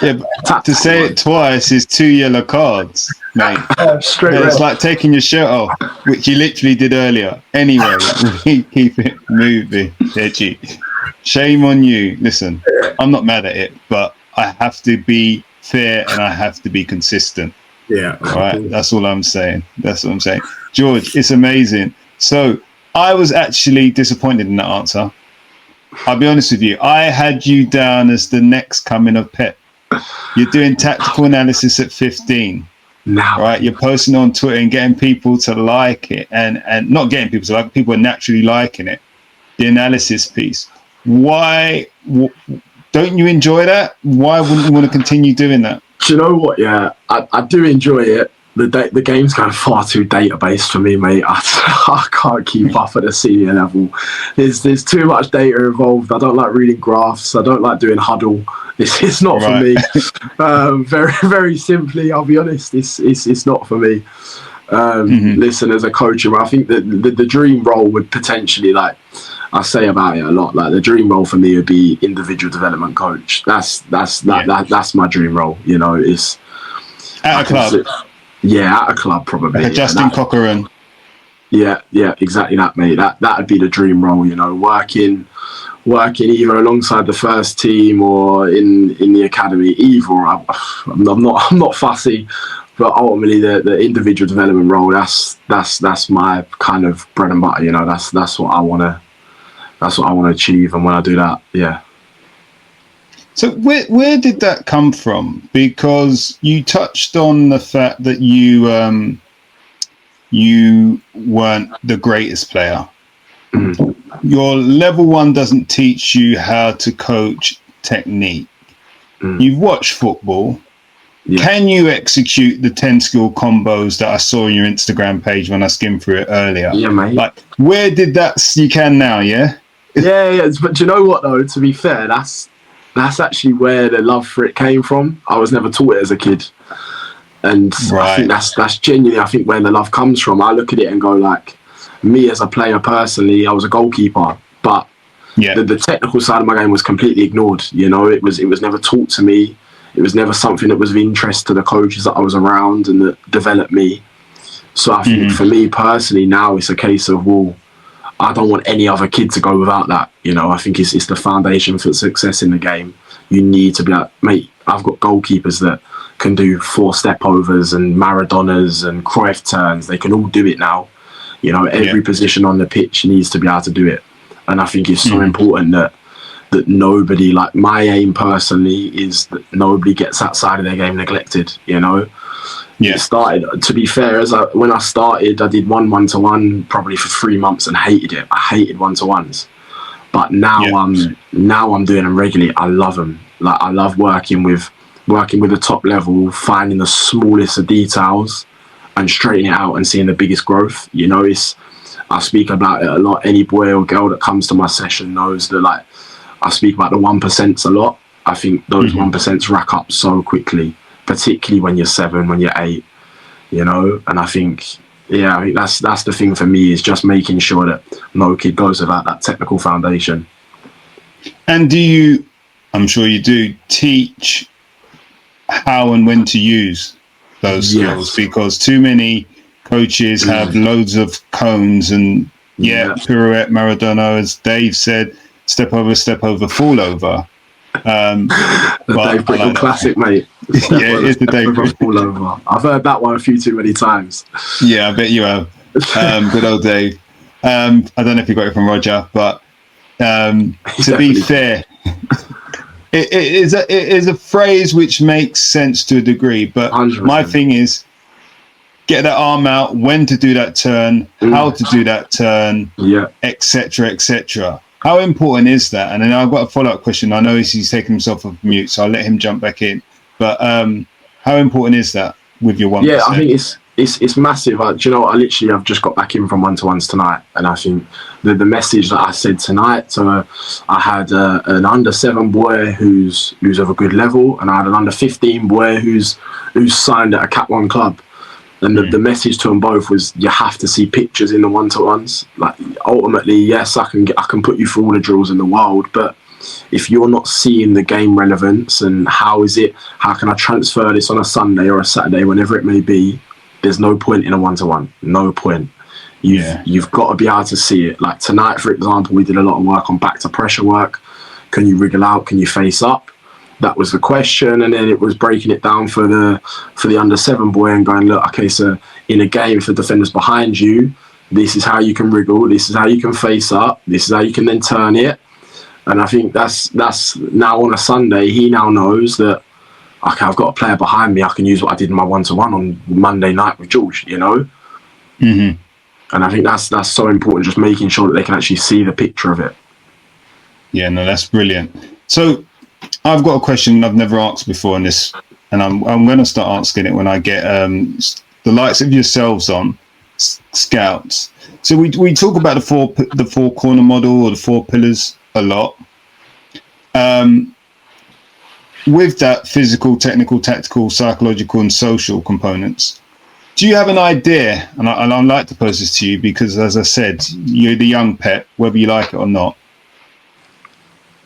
Yeah, but to say it twice is 2 yellow cards, mate. It's like taking your shirt off, which you literally did earlier. Anyway, we keep it moving, Deji. Shame on you. Listen, I'm not mad at it, but I have to be fair and I have to be consistent. Yeah. Right. That's all I'm saying. George, it's amazing. So I was actually disappointed in that answer. I'll be honest with you. I had you down as the next coming of Pep. You're doing tactical analysis at 15. Now, right? You're posting on Twitter and getting people to like it, and not getting people to like it, people are naturally liking it. The analysis piece. Why don't you enjoy that? Why wouldn't you want to continue doing that? Do you know what? Yeah, I do enjoy it. The game's going far too database for me, mate. I can't keep up at a senior level. There's too much data involved. I don't like reading graphs. I don't like doing huddle. It's not for me. Very, very simply, I'll be honest. It's not for me. Listen, as a coach, I think that the dream role would potentially, like I say about it a lot, like the dream role for me would be individual development coach. That's my dream role. You know, it's at a club. Yeah, at a club probably. Like Justin Cochran. Yeah, exactly that, mate. That'd be the dream role, you know, working either alongside the first team or in the academy. Either I'm not fussy, but ultimately the individual development role, that's my kind of bread and butter. You know, that's what I wanna achieve, and when I do that, yeah. So where did that come from? Because you touched on the fact that you weren't the greatest player. Mm. Your level 1 doesn't teach you how to coach technique. You've watched football. Yeah. Can you execute the 10 skill combos that I saw on your Instagram page when I skimmed through it earlier? Yeah, mate. Like, where did that? You can now, yeah. Yeah. But do you know what though? To be fair, that's actually where the love for it came from. I was never taught it as a kid, and right. I think that's genuinely, I think, where the love comes from. I look at it and go, like, me as a player personally, I was a goalkeeper, but the technical side of my game was completely ignored. You know, it was never taught to me. It was never something that was of interest to the coaches that I was around and that developed me. So I think for me personally now, it's a case of, well, I don't want any other kid to go without that. You know, I think it's the foundation for success in the game. You need to be like, mate, I've got goalkeepers that can do 4 step overs and Maradonas and Cruyff turns. They can all do it now. You know, every position on the pitch needs to be able to do it. And I think it's so important that nobody, like, my aim personally is that nobody gets that side of their game neglected, you know. It started, to be fair, when I started, I did 1-1-1 probably for 3 months and hated it. I hated 1-to-1s. But now I'm doing them regularly. I love them. Like, I love working with the top level, finding the smallest of details and straightening it out and seeing the biggest growth. You know, I speak about it a lot. Any boy or girl that comes to my session knows that, like, I speak about the 1% a lot. I think those 1% rack up so quickly, particularly when you're 7, when you're 8, you know. And I think that's the thing for me, is just making sure that no kid goes without that technical foundation. And do you, I'm sure you do, teach how and when to use those skills? Because too many coaches have loads of cones and pirouette, Maradona, as Dave said, step over, fall over. The Dave Brickle classic, mate. Yeah, it is the Dave Brickle fall over. I've heard that one a few too many times. Yeah, I bet you have. Good old Dave. I don't know if you got it from Roger, but to be fair, it is a phrase which makes sense to a degree. But 100%. My thing is, get that arm out, when to do that turn, how to do that turn, etc., etc. How important is that? And then I've got a follow-up question. I know he's taken himself off mute, so I'll let him jump back in. But how important is that with your 1%? Yeah, I think it's massive. Do you know what? I've just got back in from 1-to-1s tonight, and I think the message that I said tonight. So I had an under-7 boy who's of a good level, and I had an under-15 boy who's signed at a Cat 1 club. And the message to them both was, you have to see pictures in the 1-to-1s. Like, ultimately, yes, I can put you through all the drills in the world, but if you're not seeing the game relevance and how can I transfer this on a Sunday or a Saturday, whenever it may be, there's no point in a 1-to-1. No point. You've got to be able to see it. Like tonight, for example, we did a lot of work on back to pressure work. Can you wriggle out? Can you face up? That was the question, and then it was breaking it down for the under-7 boy and going, look, okay, so in a game, if the defender's behind you, this is how you can wriggle, this is how you can face up, this is how you can then turn it. And I think that's now on a Sunday, he now knows that, okay, I've got a player behind me, I can use what I did in my 1-to-1 on Monday night with George, you know? And I think that's so important, just making sure that they can actually see the picture of it. Yeah, no, that's brilliant. So I've got a question I've never asked before in this, and I'm going to start asking it when I get the likes of yourselves on scouts. So we talk about the four corner model or the 4 pillars a lot. With that physical, technical, tactical, psychological, and social components, do you have an idea? And I'd like to pose this to you because, as I said, you're the young Pep, whether you like it or not.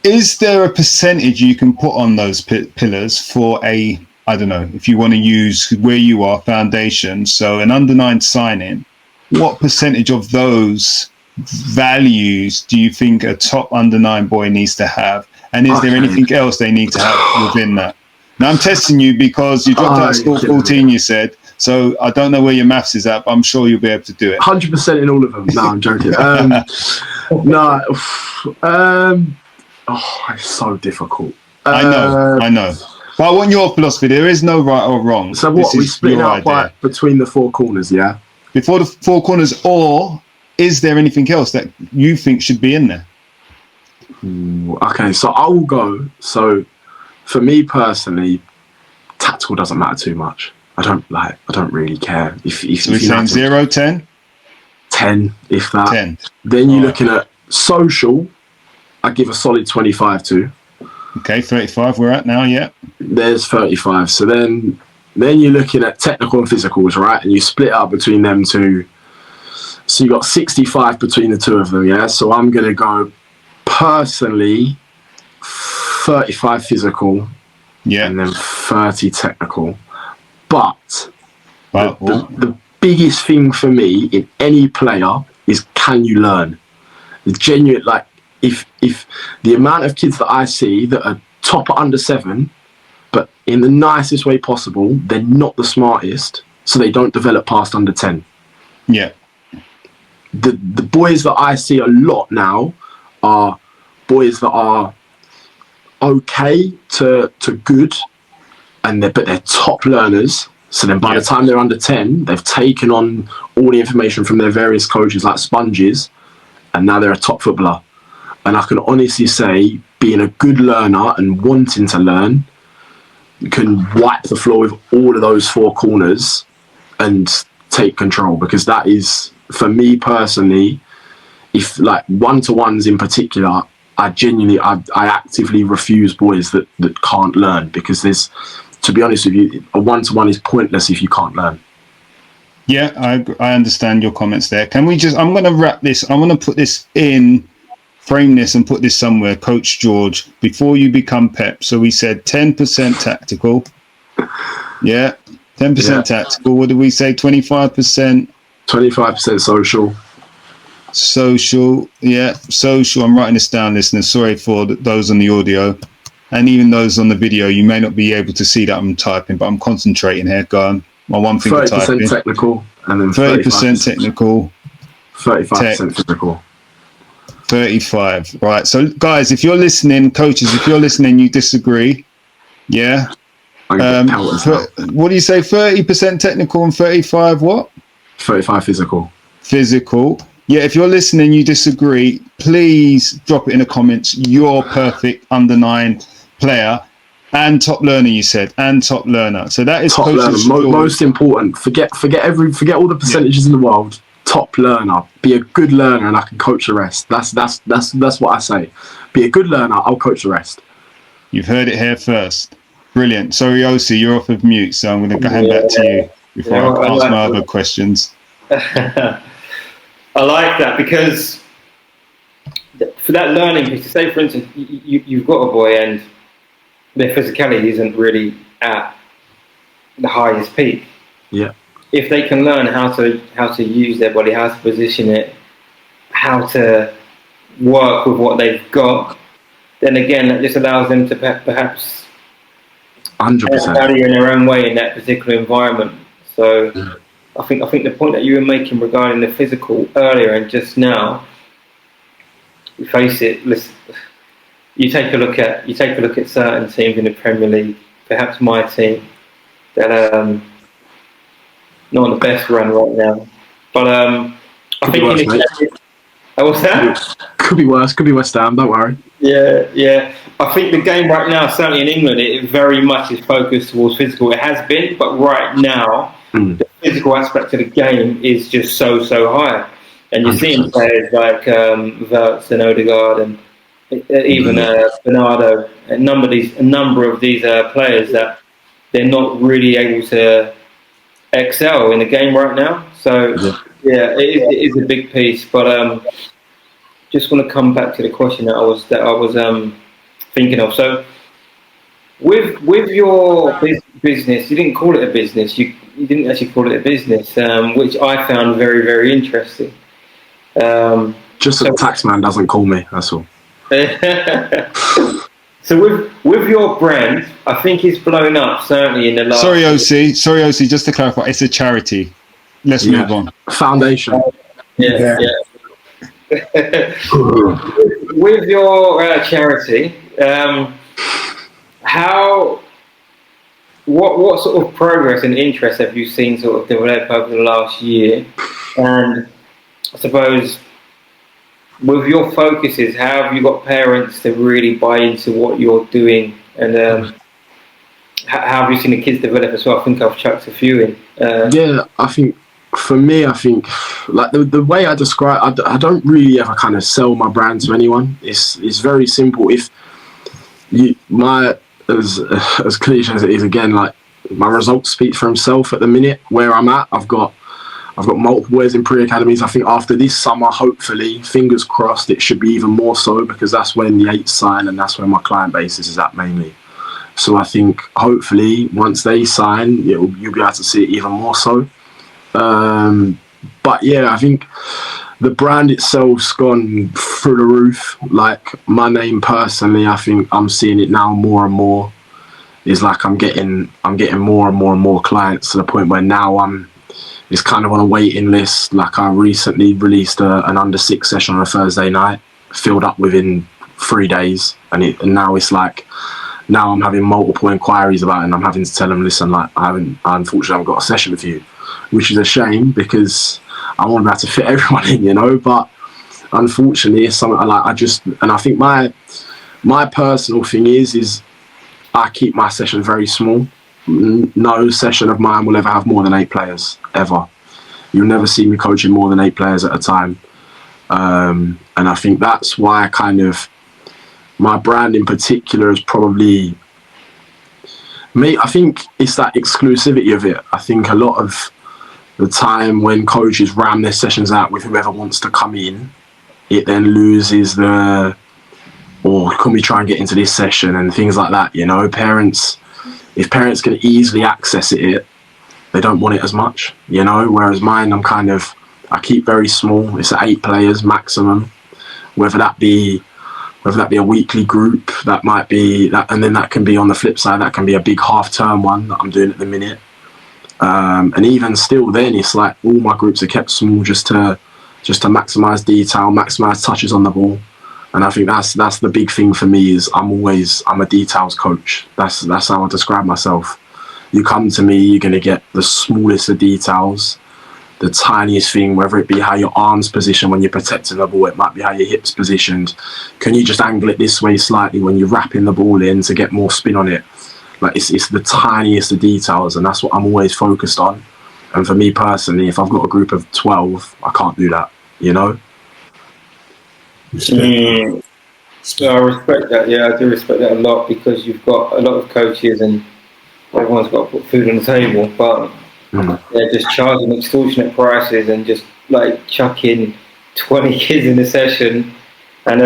Is there a percentage you can put on those pillars for I don't know, if you want to use where you are, foundation, so an under-9 signing, what percentage of those values do you think a top under-9 boy needs to have? And is there anything else they need to have within that? Now, I'm testing you because you dropped out of school 14, you said. So I don't know where your maths is at, but I'm sure you'll be able to do it. 100% in all of them. No, I'm joking. It's so difficult. I know. But I want your philosophy. There is no right or wrong. So what, we split out by between the four corners, yeah? Before the four corners, or is there anything else that you think should be in there? Okay, so I will go. So for me personally, tactical doesn't matter too much. I don't really care. If so we're saying 0, 10? 10, if that. 10. Then you're looking at social, I give a solid 25 to. Okay, 35 we're at now, yeah. There's 35. So then you're looking at technical and physicals, right? And you split up between them two. So you got 65 between the two of them, yeah? So I'm going to go personally 35 physical, yeah, and then 30 technical. But the biggest thing for me in any player is, can you learn? The genuine, like, if the amount of kids that I see that are top at under 7, but in the nicest way possible, they're not the smartest, so they don't develop past under 10. Yeah. The boys that I see a lot now are boys that are okay to good, but they're top learners. So then by the time they're under 10, they've taken on all the information from their various coaches like sponges, and now they're a top footballer. And I can honestly say, being a good learner and wanting to learn can wipe the floor with all of those four corners and take control, because that is, for me personally, if like one-to-ones in particular, I actively refuse boys that can't learn, because there's, to be honest with you, a one-to-one is pointless if you can't learn. Yeah, I understand your comments there. Can we just, I'm going to wrap this, I'm going to put this in, frame this and put this somewhere. Coach George, before you become Pep, so we said 10% tactical. Yeah, 10% tactical. What did we say? 25%? 25% social. Social, yeah, social. I'm writing this down, listeners. Sorry for those on the audio. And even those on the video, you may not be able to see that I'm typing, but I'm concentrating here. Go on. My one finger typing. 30% technical, and then 30% technical. 35% physical. 35. Right. So, guys, if you're listening, coaches, if you're listening, you disagree. Yeah. What do you say? 30% technical and 35 what? 35 physical. Physical. Yeah, if you're listening, you disagree, please drop it in the comments. You're perfect under 9 player and top learner, you said, and top learner. So that is top learner. Most important. Forget all the percentages in the world. Top learner. Be a good learner, and I can coach the rest. That's what I say. Be a good learner. I'll coach the rest. You've heard it here first. Brilliant. Sorry, Osi, you're off of mute, so I'm going to hand back to you before I ask my other questions. I like that, because for that learning piece, say for instance, you've got a boy and their physicality isn't really at the highest peak. Yeah. If they can learn how to use their body, how to position it, how to work with what they've got, then again, that just allows them to perhaps 100% value in their own way in that particular environment. So. Yeah. I think the point that you were making regarding the physical earlier and just now, you face it. Listen, you take a look at certain teams in the Premier League. Perhaps my team that not on the best run right now, but I think what's that? Could be worse. Could be West Ham. Don't worry. Yeah. I think the game right now, certainly in England, it very much is focused towards physical. It has been, but right now. The physical aspect of the game is just so high, and you're seeing players like Verts and Odegaard and even Bernardo, a number of these players that they're not really able to excel in the game right now. So it is a big piece. But just want to come back to the question that I was thinking of. So With your business, you didn't call it a business. You didn't actually call it a business, which I found very, very interesting. Just so the tax man doesn't call me. That's all. So with your brand, I think it's blown up certainly in the last. Sorry, OC. Just to clarify, it's a charity. Let's move on. Foundation. Yeah. With your charity, what sort of progress and interest have you seen sort of develop over the last year? And I suppose with your focuses, how have you got parents to really buy into what you're doing? And how have you seen the kids develop as well? I think I've chucked a few in. Yeah, I think for me, like the way I describe, I don't really ever kind of sell my brand to anyone. It's very simple. If as cliche as it is, again, like my results speak for himself at the minute. Where I'm at, I've got multiple boys in pre-academies. I think after this summer, hopefully, fingers crossed, it should be even more so, because that's when the 8s sign and that's where my client base is at mainly. So I think hopefully once they sign, you'll be able to see it even more so. But yeah, I think the brand itself's gone through the roof. Like my name personally, I think I'm seeing it now more and more. Is like I'm getting more and more clients to the point where now it's kind of on a waiting list. Like I recently released an under 6 session on a Thursday night, filled up within 3 days, and now it's like now I'm having multiple inquiries about it, and I'm having to tell them, listen, like I unfortunately haven't got a session with you, which is a shame because I want to be able to fit everyone in, you know. But unfortunately, it's something I think my personal thing is I keep my session very small. No session of mine will ever have more than 8 players, ever. You'll never see me coaching more than 8 players at a time. And I think that's why my brand in particular is probably me. I think it's that exclusivity of it. I think a lot of the time when coaches ram their sessions out with whoever wants to come in, it then loses or can we try and get into this session and things like that, you know. If parents can easily access it, they don't want it as much, you know. Whereas mine, I keep very small. It's at 8 players maximum. Whether that be a weekly group, that might be that, and then that can be on the flip side, that can be a big half-term one that I'm doing at the minute. And even still, then it's like all my groups are kept small just to maximise detail, maximise touches on the ball. And I think that's the big thing for me is I'm a details coach. That's how I describe myself. You come to me, you're going to get the smallest of details, the tiniest thing, whether it be how your arms position when you're protecting the ball, it might be how your hips positioned. Can you just angle it this way slightly when you're wrapping the ball in to get more spin on it? Like it's the tiniest of details, and that's what I'm always focused on. And for me personally, if I've got a group of 12, I can't do that, you know? So I respect that. Yeah, I do respect that a lot, because you've got a lot of coaches and everyone's got to put food on the table, but they're just charging extortionate prices and just like chucking 20 kids in a session, and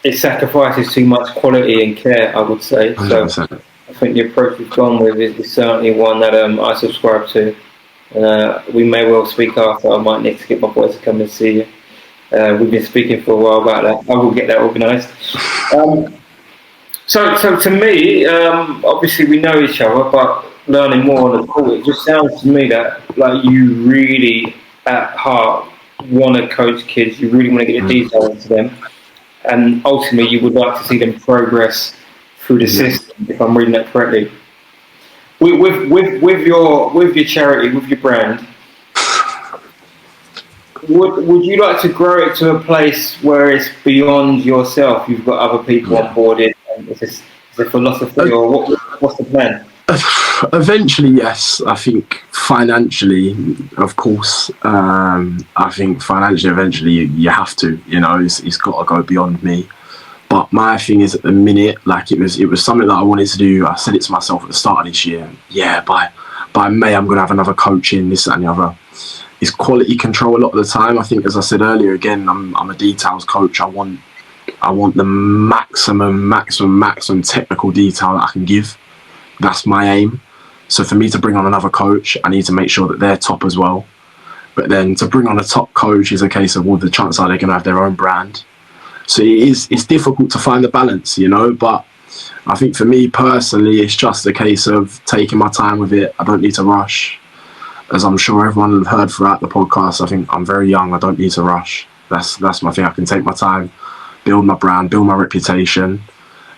it sacrifices too much quality and care, I would say. 100%. So I think the approach we've gone with is certainly one that I subscribe to. We may well speak after. I might need to get my boys to come and see you. We've been speaking for a while about that. I will get that organised. So to me, obviously we know each other, but learning more on the call, it just sounds to me that like you really at heart want to coach kids. You really want to get the detail into them, and ultimately you would like to see them progress through the system. If I'm reading that correctly, with your charity, with your brand. Would you like to grow it to a place where it's beyond yourself? You've got other people on board. Is this a philosophy, or what's the plan? Eventually, yes. I think financially, of course. I think financially, eventually, you have to. You know, it's got to go beyond me. But my thing is, at the minute, like it was something that I wanted to do. I said it to myself at the start of this year. Yeah, by May, I'm going to have another coach in this, that, and the other. It's quality control a lot of the time. I think, as I said earlier, again, I'm a details coach. I want I want the maximum technical detail that I can give. That's my aim. So for me to bring on another coach, I need to make sure that they're top as well. But then to bring on a top coach is a case of, well, the chances are they're going to have their own brand. So it's difficult to find the balance, you know, but I think for me personally, it's just a case of taking my time with it. I don't need to rush. As I'm sure everyone will have heard throughout the podcast, I think I'm very young. I don't need to rush. That's my thing. I can take my time, build my brand, build my reputation.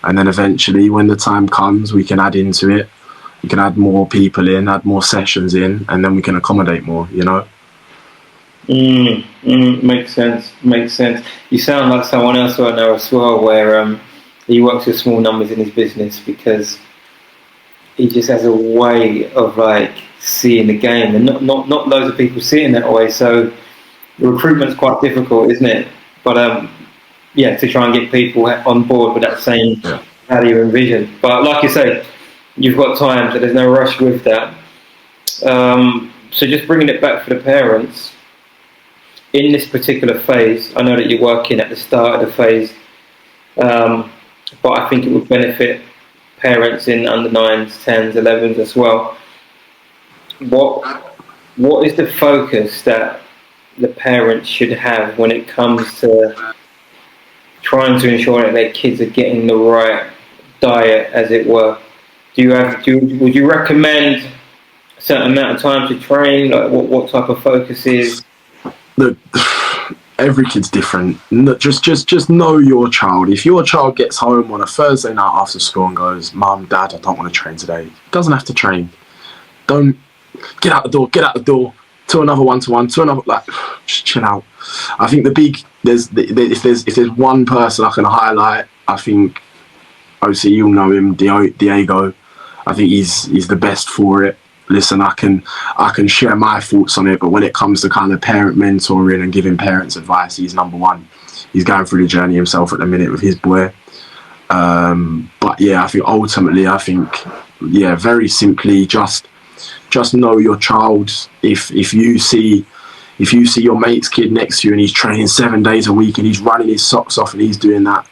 And then eventually when the time comes, we can add into it. We can add more people in, add more sessions in, and then we can accommodate more, you know? Makes sense. You sound like someone else I know as well, where he works with small numbers in his business because he just has a way of like seeing the game, and not loads of people see it that way. So recruitment's quite difficult, isn't it? But to try and get people on board with that same value and vision. But like you say, you've got time, so there's no rush with that. So just bringing it back for the parents. In this particular phase, I know that you're working at the start of the phase, but I think it would benefit parents in under 9s, 10s, 11s as well. What is the focus that the parents should have when it comes to trying to ensure that their kids are getting the right diet, as it were? Would you recommend a certain amount of time to train? Like what type of focus is? Look, every kid's different. Just know your child. If your child gets home on a Thursday night after school and goes, "Mum, Dad, I don't want to train today," doesn't have to train. Don't get out the door to another one-to-one, to another, like, just chill out. I think if there's one person I can highlight, I think OC, you'll know him, Diego. I think he's the best for it. Listen, I can share my thoughts on it, but when it comes to kind of parent mentoring and giving parents advice, he's number one. He's going through the journey himself at the minute with his boy. But yeah, I think ultimately, very simply, just know your child. If you see your mate's kid next to you and he's training 7 days a week and he's running his socks off and he's doing that,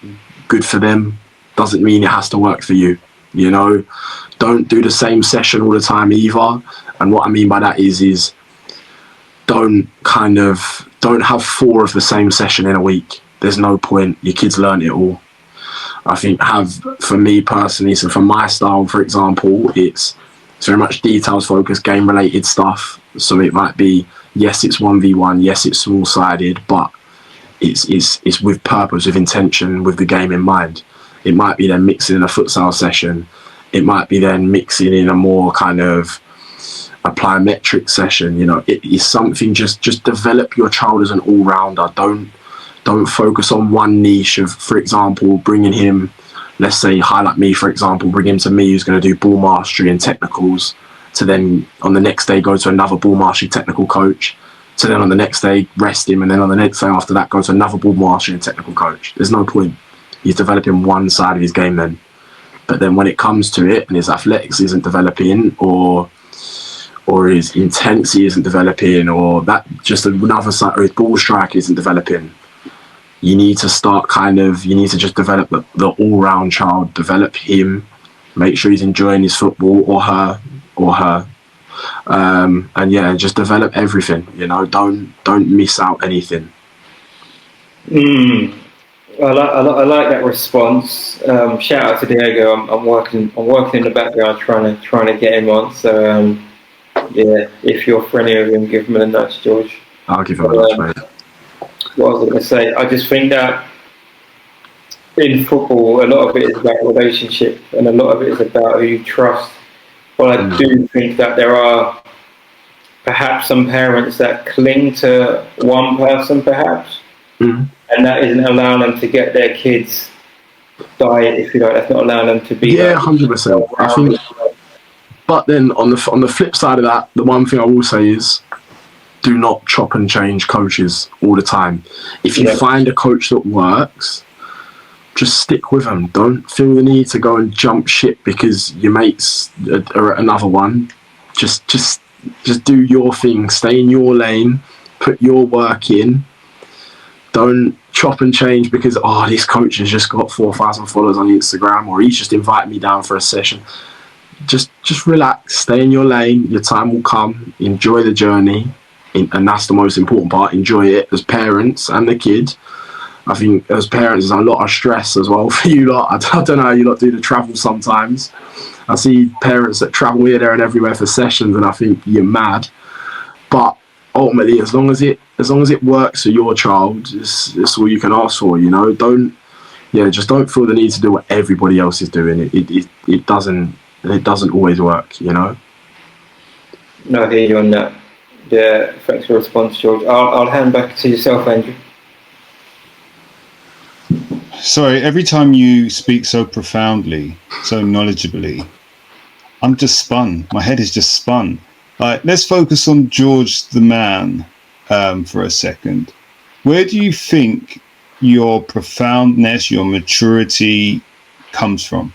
good for them. Doesn't mean it has to work for you. You know, don't do the same session all the time either. And what I mean by that is don't have 4 of the same session in a week. There's no point. Your kids learn it all. I think for me personally, so for my style, for example, it's very much details focused, game related stuff. So it might be, yes, it's 1v1, yes, it's small sided, but it's with purpose, with intention, with the game in mind. It might be then mixing in a futsal session. It might be then mixing in a more kind of a plyometric session. You know, it is something. Just develop your child as an all-rounder. Don't focus on one niche of, for example, bringing him. Let's say, highlight me, for example, bring him to me who's going to do ball mastery and technicals, to then on the next day go to another ball mastery technical coach, to then on the next day rest him, and then on the next day after that go to another ball mastery and technical coach. There's no point. He's developing one side of his game then. But then when it comes to it and his athletics isn't developing, or his intensity isn't developing, or that just another side, or his ball strike isn't developing, you need to just develop the all-round child, develop him, make sure he's enjoying his football, or her. And yeah, just develop everything, you know, don't miss out anything. I like that response. Shout out to Diego. I'm working in the background trying to get him on. So yeah, if you're friendly with him, give him a nudge, George. I'll give him a nudge, mate. What I was going to say, I just think that in football, a lot of it is about relationship, and a lot of it is about who you trust. But I do think that there are perhaps some parents that cling to one person, perhaps. And that isn't allowing them to get their kids' diet, if you like. That's not allowing them to be. Yeah, 100%. I think. But then on the flip side of that, the one thing I will say is, do not chop and change coaches all the time. If you find a coach that works, just stick with them. Don't feel the need to go and jump ship because your mates are at another one. Just do your thing. Stay in your lane. Put your work in. Don't chop and change because this coach has just got 4,000 followers on Instagram, or he's just invited me down for a session. Just relax, stay in your lane. Your time will come. Enjoy the journey, and that's the most important part. Enjoy it as parents and the kid. I think as parents, there's a lot of stress as well for you lot. I don't know how you lot do the travel sometimes. I see parents that travel here, there, and everywhere for sessions, and I think you're mad. But ultimately, as long as it works for your child, it's all you can ask for. You know, just don't feel the need to do what everybody else is doing. It doesn't always work. You know. No, I hear you on that. Yeah, thanks for your response, George. I'll hand back to yourself, Andrew. Sorry, every time you speak so profoundly, so knowledgeably, I'm just spun. My head is just spun. Let's focus on George the man for a second. Where do you think your profoundness, your maturity comes from?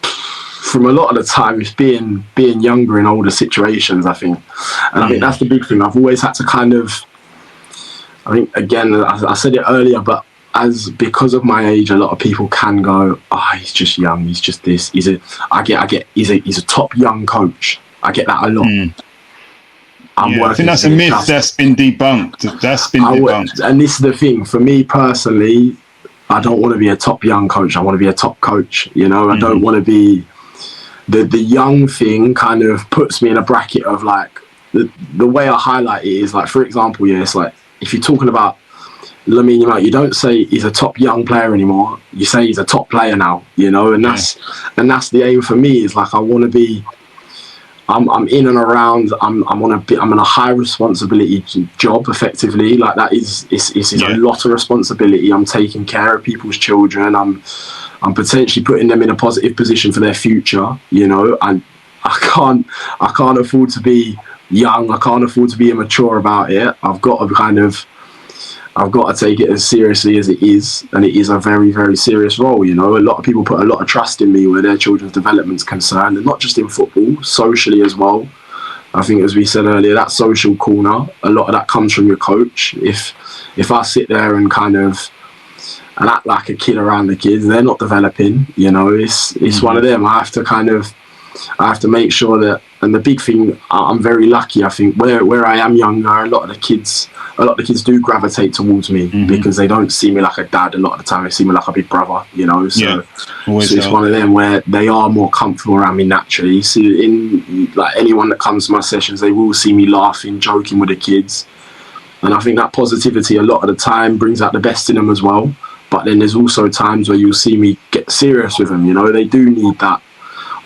From a lot of the time, it's being younger in older situations, I think. And I think that's the big thing. I've always had to kind of, I think, again, I said it earlier, but because of my age, a lot of people can go, he's just young, he's just this. He's a top young coach. I get that a lot. I think that's a myth that's been debunked. And this is the thing, for me personally, I don't want to be a top young coach. I want to be a top coach. You know, I don't want to be the young thing. Kind of puts me in a bracket of like the way I highlight it is like, for example, it's like if you're talking about Lamine Yamal, you don't say he's a top young player anymore. You say he's a top player now. You know, and that's the aim for me. Is like I want to be. I'm in and around. I'm in a high responsibility job. Effectively, like that is a lot of responsibility. I'm taking care of people's children. I'm potentially putting them in a positive position for their future. You know, and I can't afford to be young. I can't afford to be immature about it. I've got to take it as seriously as it is, and it is a very, very serious role. You know, a lot of people put a lot of trust in me where their children's development's concerned, and not just in football, socially as well. I think, as we said earlier, that social corner, a lot of that comes from your coach. If I sit there and kind of and act like a kid around the kids, they're not developing. You know, it's one of them. I have to make sure that. And the big thing, I'm very lucky. I think where I am younger, a lot of the kids do gravitate towards me because they don't see me like a dad. A lot of the time, they see me like a big brother. You know, so it's one of them where they are more comfortable around me naturally. So in like anyone that comes to my sessions, they will see me laughing, joking with the kids, and I think that positivity a lot of the time brings out the best in them as well. But then there's also times where you'll see me get serious with them. You know, they do need that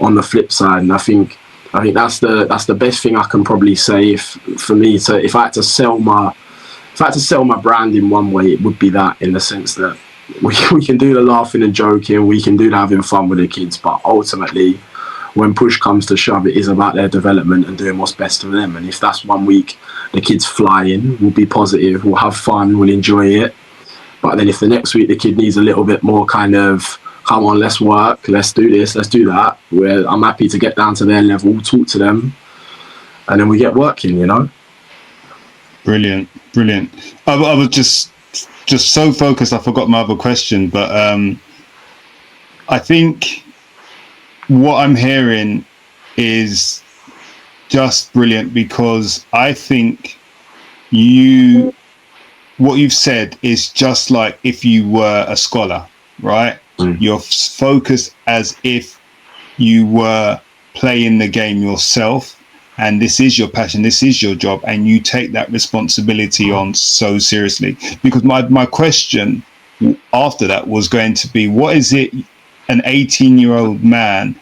on the flip side, and I think that's the best thing I can probably say. If I had to sell my brand in one way, it would be that, in the sense that we can do the laughing and joking, we can do the having fun with the kids, but ultimately, when push comes to shove, it is about their development and doing what's best for them. And if that's one week the kids fly in, we'll be positive, we'll have fun, we'll enjoy it. But then if the next week the kid needs a little bit more kind of, come on, let's work, let's do this, let's do that, where I'm happy to get down to their level, talk to them, and then we get working, you know? Brilliant. I was just so focused, I forgot my other question, but I think what I'm hearing is just brilliant, because I think what you've said is just like if you were a scholar, right? You're focused as if you were playing the game yourself, and this is your passion, this is your job, and you take that responsibility on so seriously. Because my question after that was going to be, what is it, an 18-year-old man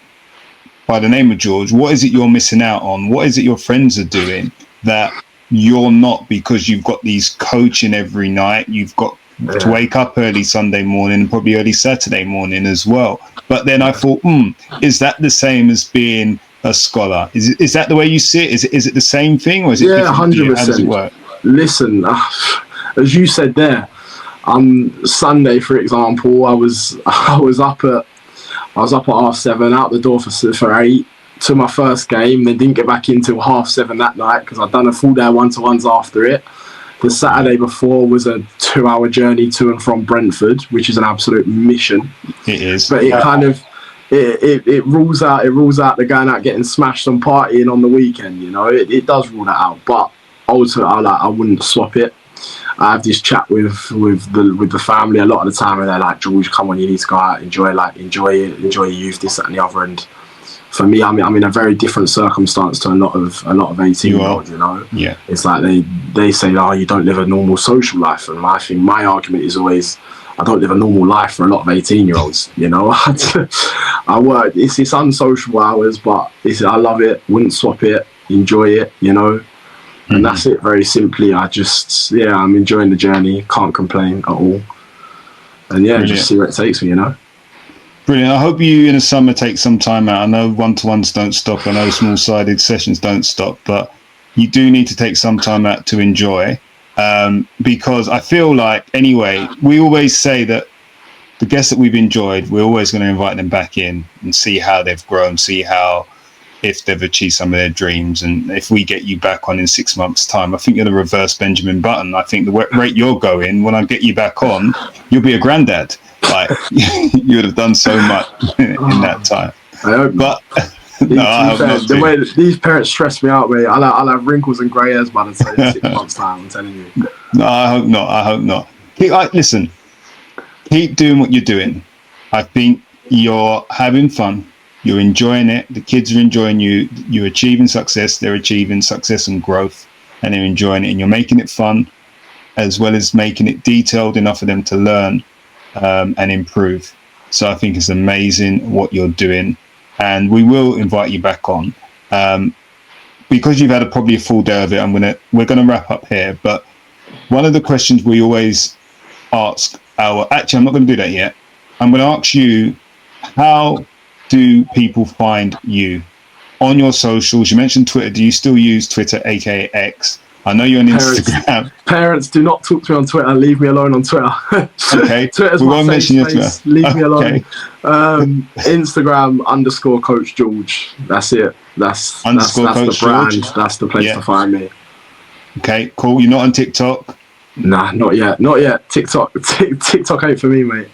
by the name of George, what is it you're missing out on? What is it your friends are doing that you're not, because you've got these coaching every night, you've got to wake up early Sunday morning and probably early Saturday morning as well. But then I thought, is that the same as being a scholar? Is that the way you see it? Is it the same thing, or is it different? 100%. How does it work? Listen, as you said there, Sunday, for example, I was up at 7:30, out the door for 8 to my first game, then didn't get back in till 7:30 that night because I'd done a full day of one-to-ones after it. The Saturday before was a 2-hour journey to and from Brentford, which is an absolute mission. It is. But it kind of it rules out the going out getting smashed and partying on the weekend. You know, it does rule that out. But also, I wouldn't swap it. I have this chat with the family a lot of the time, and they're like, "George, come on, you need to go out, enjoy your youth, this, that, and the other." And for me, I'm in a very different circumstance to a lot of 18-year-olds. You know, yeah. It's like they say, "Oh, you don't live a normal social life," and I think my argument is always, I don't live a normal life for a lot of 18-year-olds. You know, I work. It's unsocial hours, but I love it. Wouldn't swap it. Enjoy it. You know. And that's it, very simply. I'm enjoying the journey, can't complain at all. And just see where it takes me, you know. Brilliant. I hope you in the summer take some time out. I know one-to-ones don't stop. I know small-sided sessions don't stop, but you do need to take some time out to enjoy. Because I feel like, anyway, we always say that the guests that we've enjoyed, we're always going to invite them back in and see how they've grown, see how, if they've achieved some of their dreams. And if we get you back on in 6 months' time, I think you're the reverse Benjamin Button. I think the rate you're going, when I get you back on, you'll be a granddad. Like, you would have done so much in that time. I hope not. No, I hope not. The way these parents stress me out, mate. I'll have wrinkles and grey hairs by the time 6 months' time, I'm telling you. No, I hope not. Listen, keep doing what you're doing. I think you're having fun. You're enjoying it. The kids are enjoying you. You're achieving success. They're achieving success and growth, and they're enjoying it. And you're making it fun, as well as making it detailed enough for them to learn and improve. So I think it's amazing what you're doing, and we will invite you back on because you've had probably a full day of it. We're gonna wrap up here, but one of the questions we always ask actually, I'm not going to do that yet. I'm going to ask you, how do people find you on your socials? You mentioned Twitter. Do you still use Twitter, aka X? I know you're on Instagram. Parents, do not talk to me on Twitter. Leave me alone on Twitter. Okay. Twitter's we my won't mention your Twitter. Leave me alone. Instagram _Coach George. That's it. That's the brand. George. That's the place to find me. Okay, cool. You're not on TikTok? Nah, not yet. TikTok ain't for me, mate.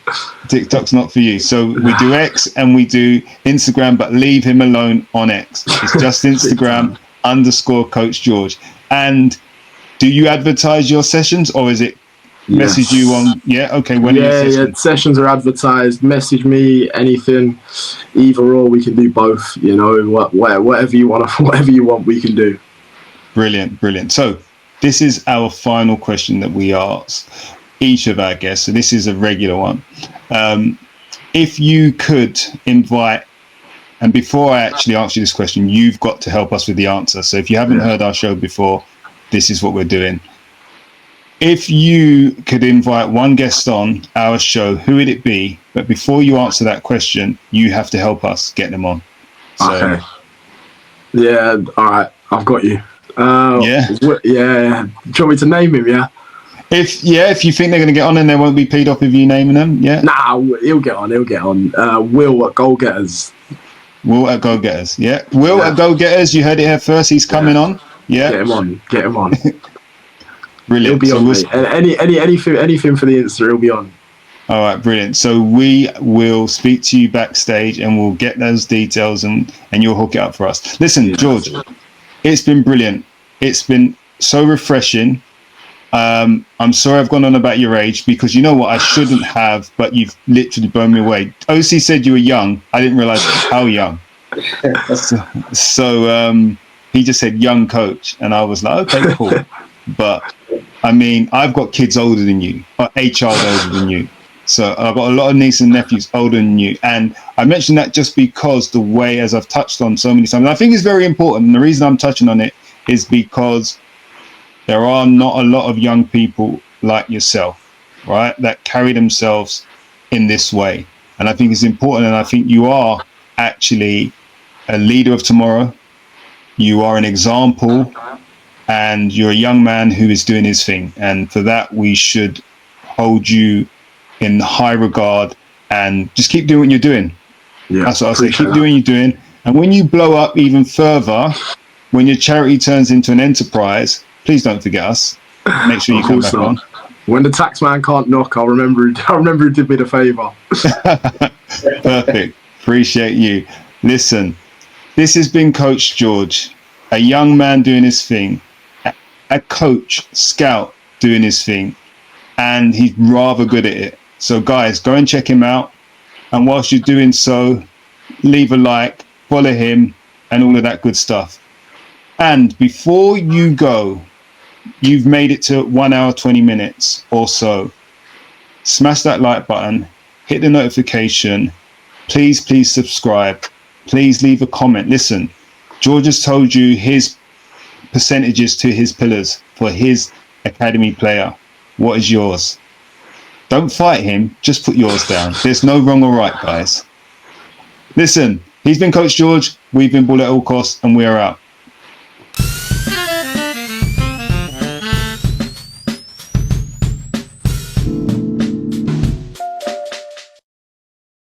TikTok's not for you. So we do X and we do Instagram, but leave him alone on X. It's just Instagram _Coach George. And do you advertise your sessions, or is it message you on? Yeah, okay. When sessions are advertised. Message me, anything, either or. We can do both. You know, whatever you want, we can do. Brilliant. So this is our final question that we ask each of our guests. So this is a regular one. If you could invite, and before I actually answer this question, you've got to help us with the answer. So if you haven't heard our show before, this is what we're doing. If you could invite one guest on our show, who would it be? But before you answer that question, you have to help us get them on. So, okay. Yeah, all right. I've got you. Yeah. Do you want me to name him? Yeah. If you think they're going to get on and they won't be peed off with you naming them, yeah. Nah, he'll get on. Will at Goal Getters. Will at Go Getters, yeah. Will at Go Getters, you heard it here first. He's coming on. Yeah. Get him on. Brilliant. He'll be on. Mate. Anything for the Insta, he'll be on. All right, brilliant. So we will speak to you backstage and we'll get those details and you'll hook it up for us. Listen, George, it's been brilliant. It's been so refreshing. I'm sorry I've gone on about your age, because you know what, I shouldn't have, but you've literally blown me away. OC said you were young. I didn't realize how young. So he just said young coach, and I was like, okay, cool. But I mean, I've got kids older than you, or a child older than you. So I've got a lot of nieces and nephews older than you. And I mentioned that just because the way, as I've touched on so many times, and I think it's very important. And the reason I'm touching on it is because there are not a lot of young people like yourself, right, that carry themselves in this way. And I think it's important. And I think you are actually a leader of tomorrow. You are an example, and you're a young man who is doing his thing. And for that, we should hold you in high regard and just keep doing what you're doing. Yeah, that's what I say. Keep doing what you're doing. And when you blow up even further, when your charity turns into an enterprise, please don't forget us. Make sure you come back on. When the tax man can't knock, I'll remember who did me the favour. Perfect. Appreciate you. Listen, this has been Coach George, a young man doing his thing, a coach, scout doing his thing, and he's rather good at it. So guys, go and check him out. And whilst you're doing so, leave a like, follow him, and all of that good stuff. And before you go, you've made it to 1 hour, 20 minutes or so. Smash that like button, hit the notification. Please subscribe. Please leave a comment. Listen, George has told you his percentages to his pillars for his academy player. What is yours? Don't fight him. Just put yours down. There's no wrong or right, guys. Listen, he's been Coach George. We've been Ball at All Costs, and we are out.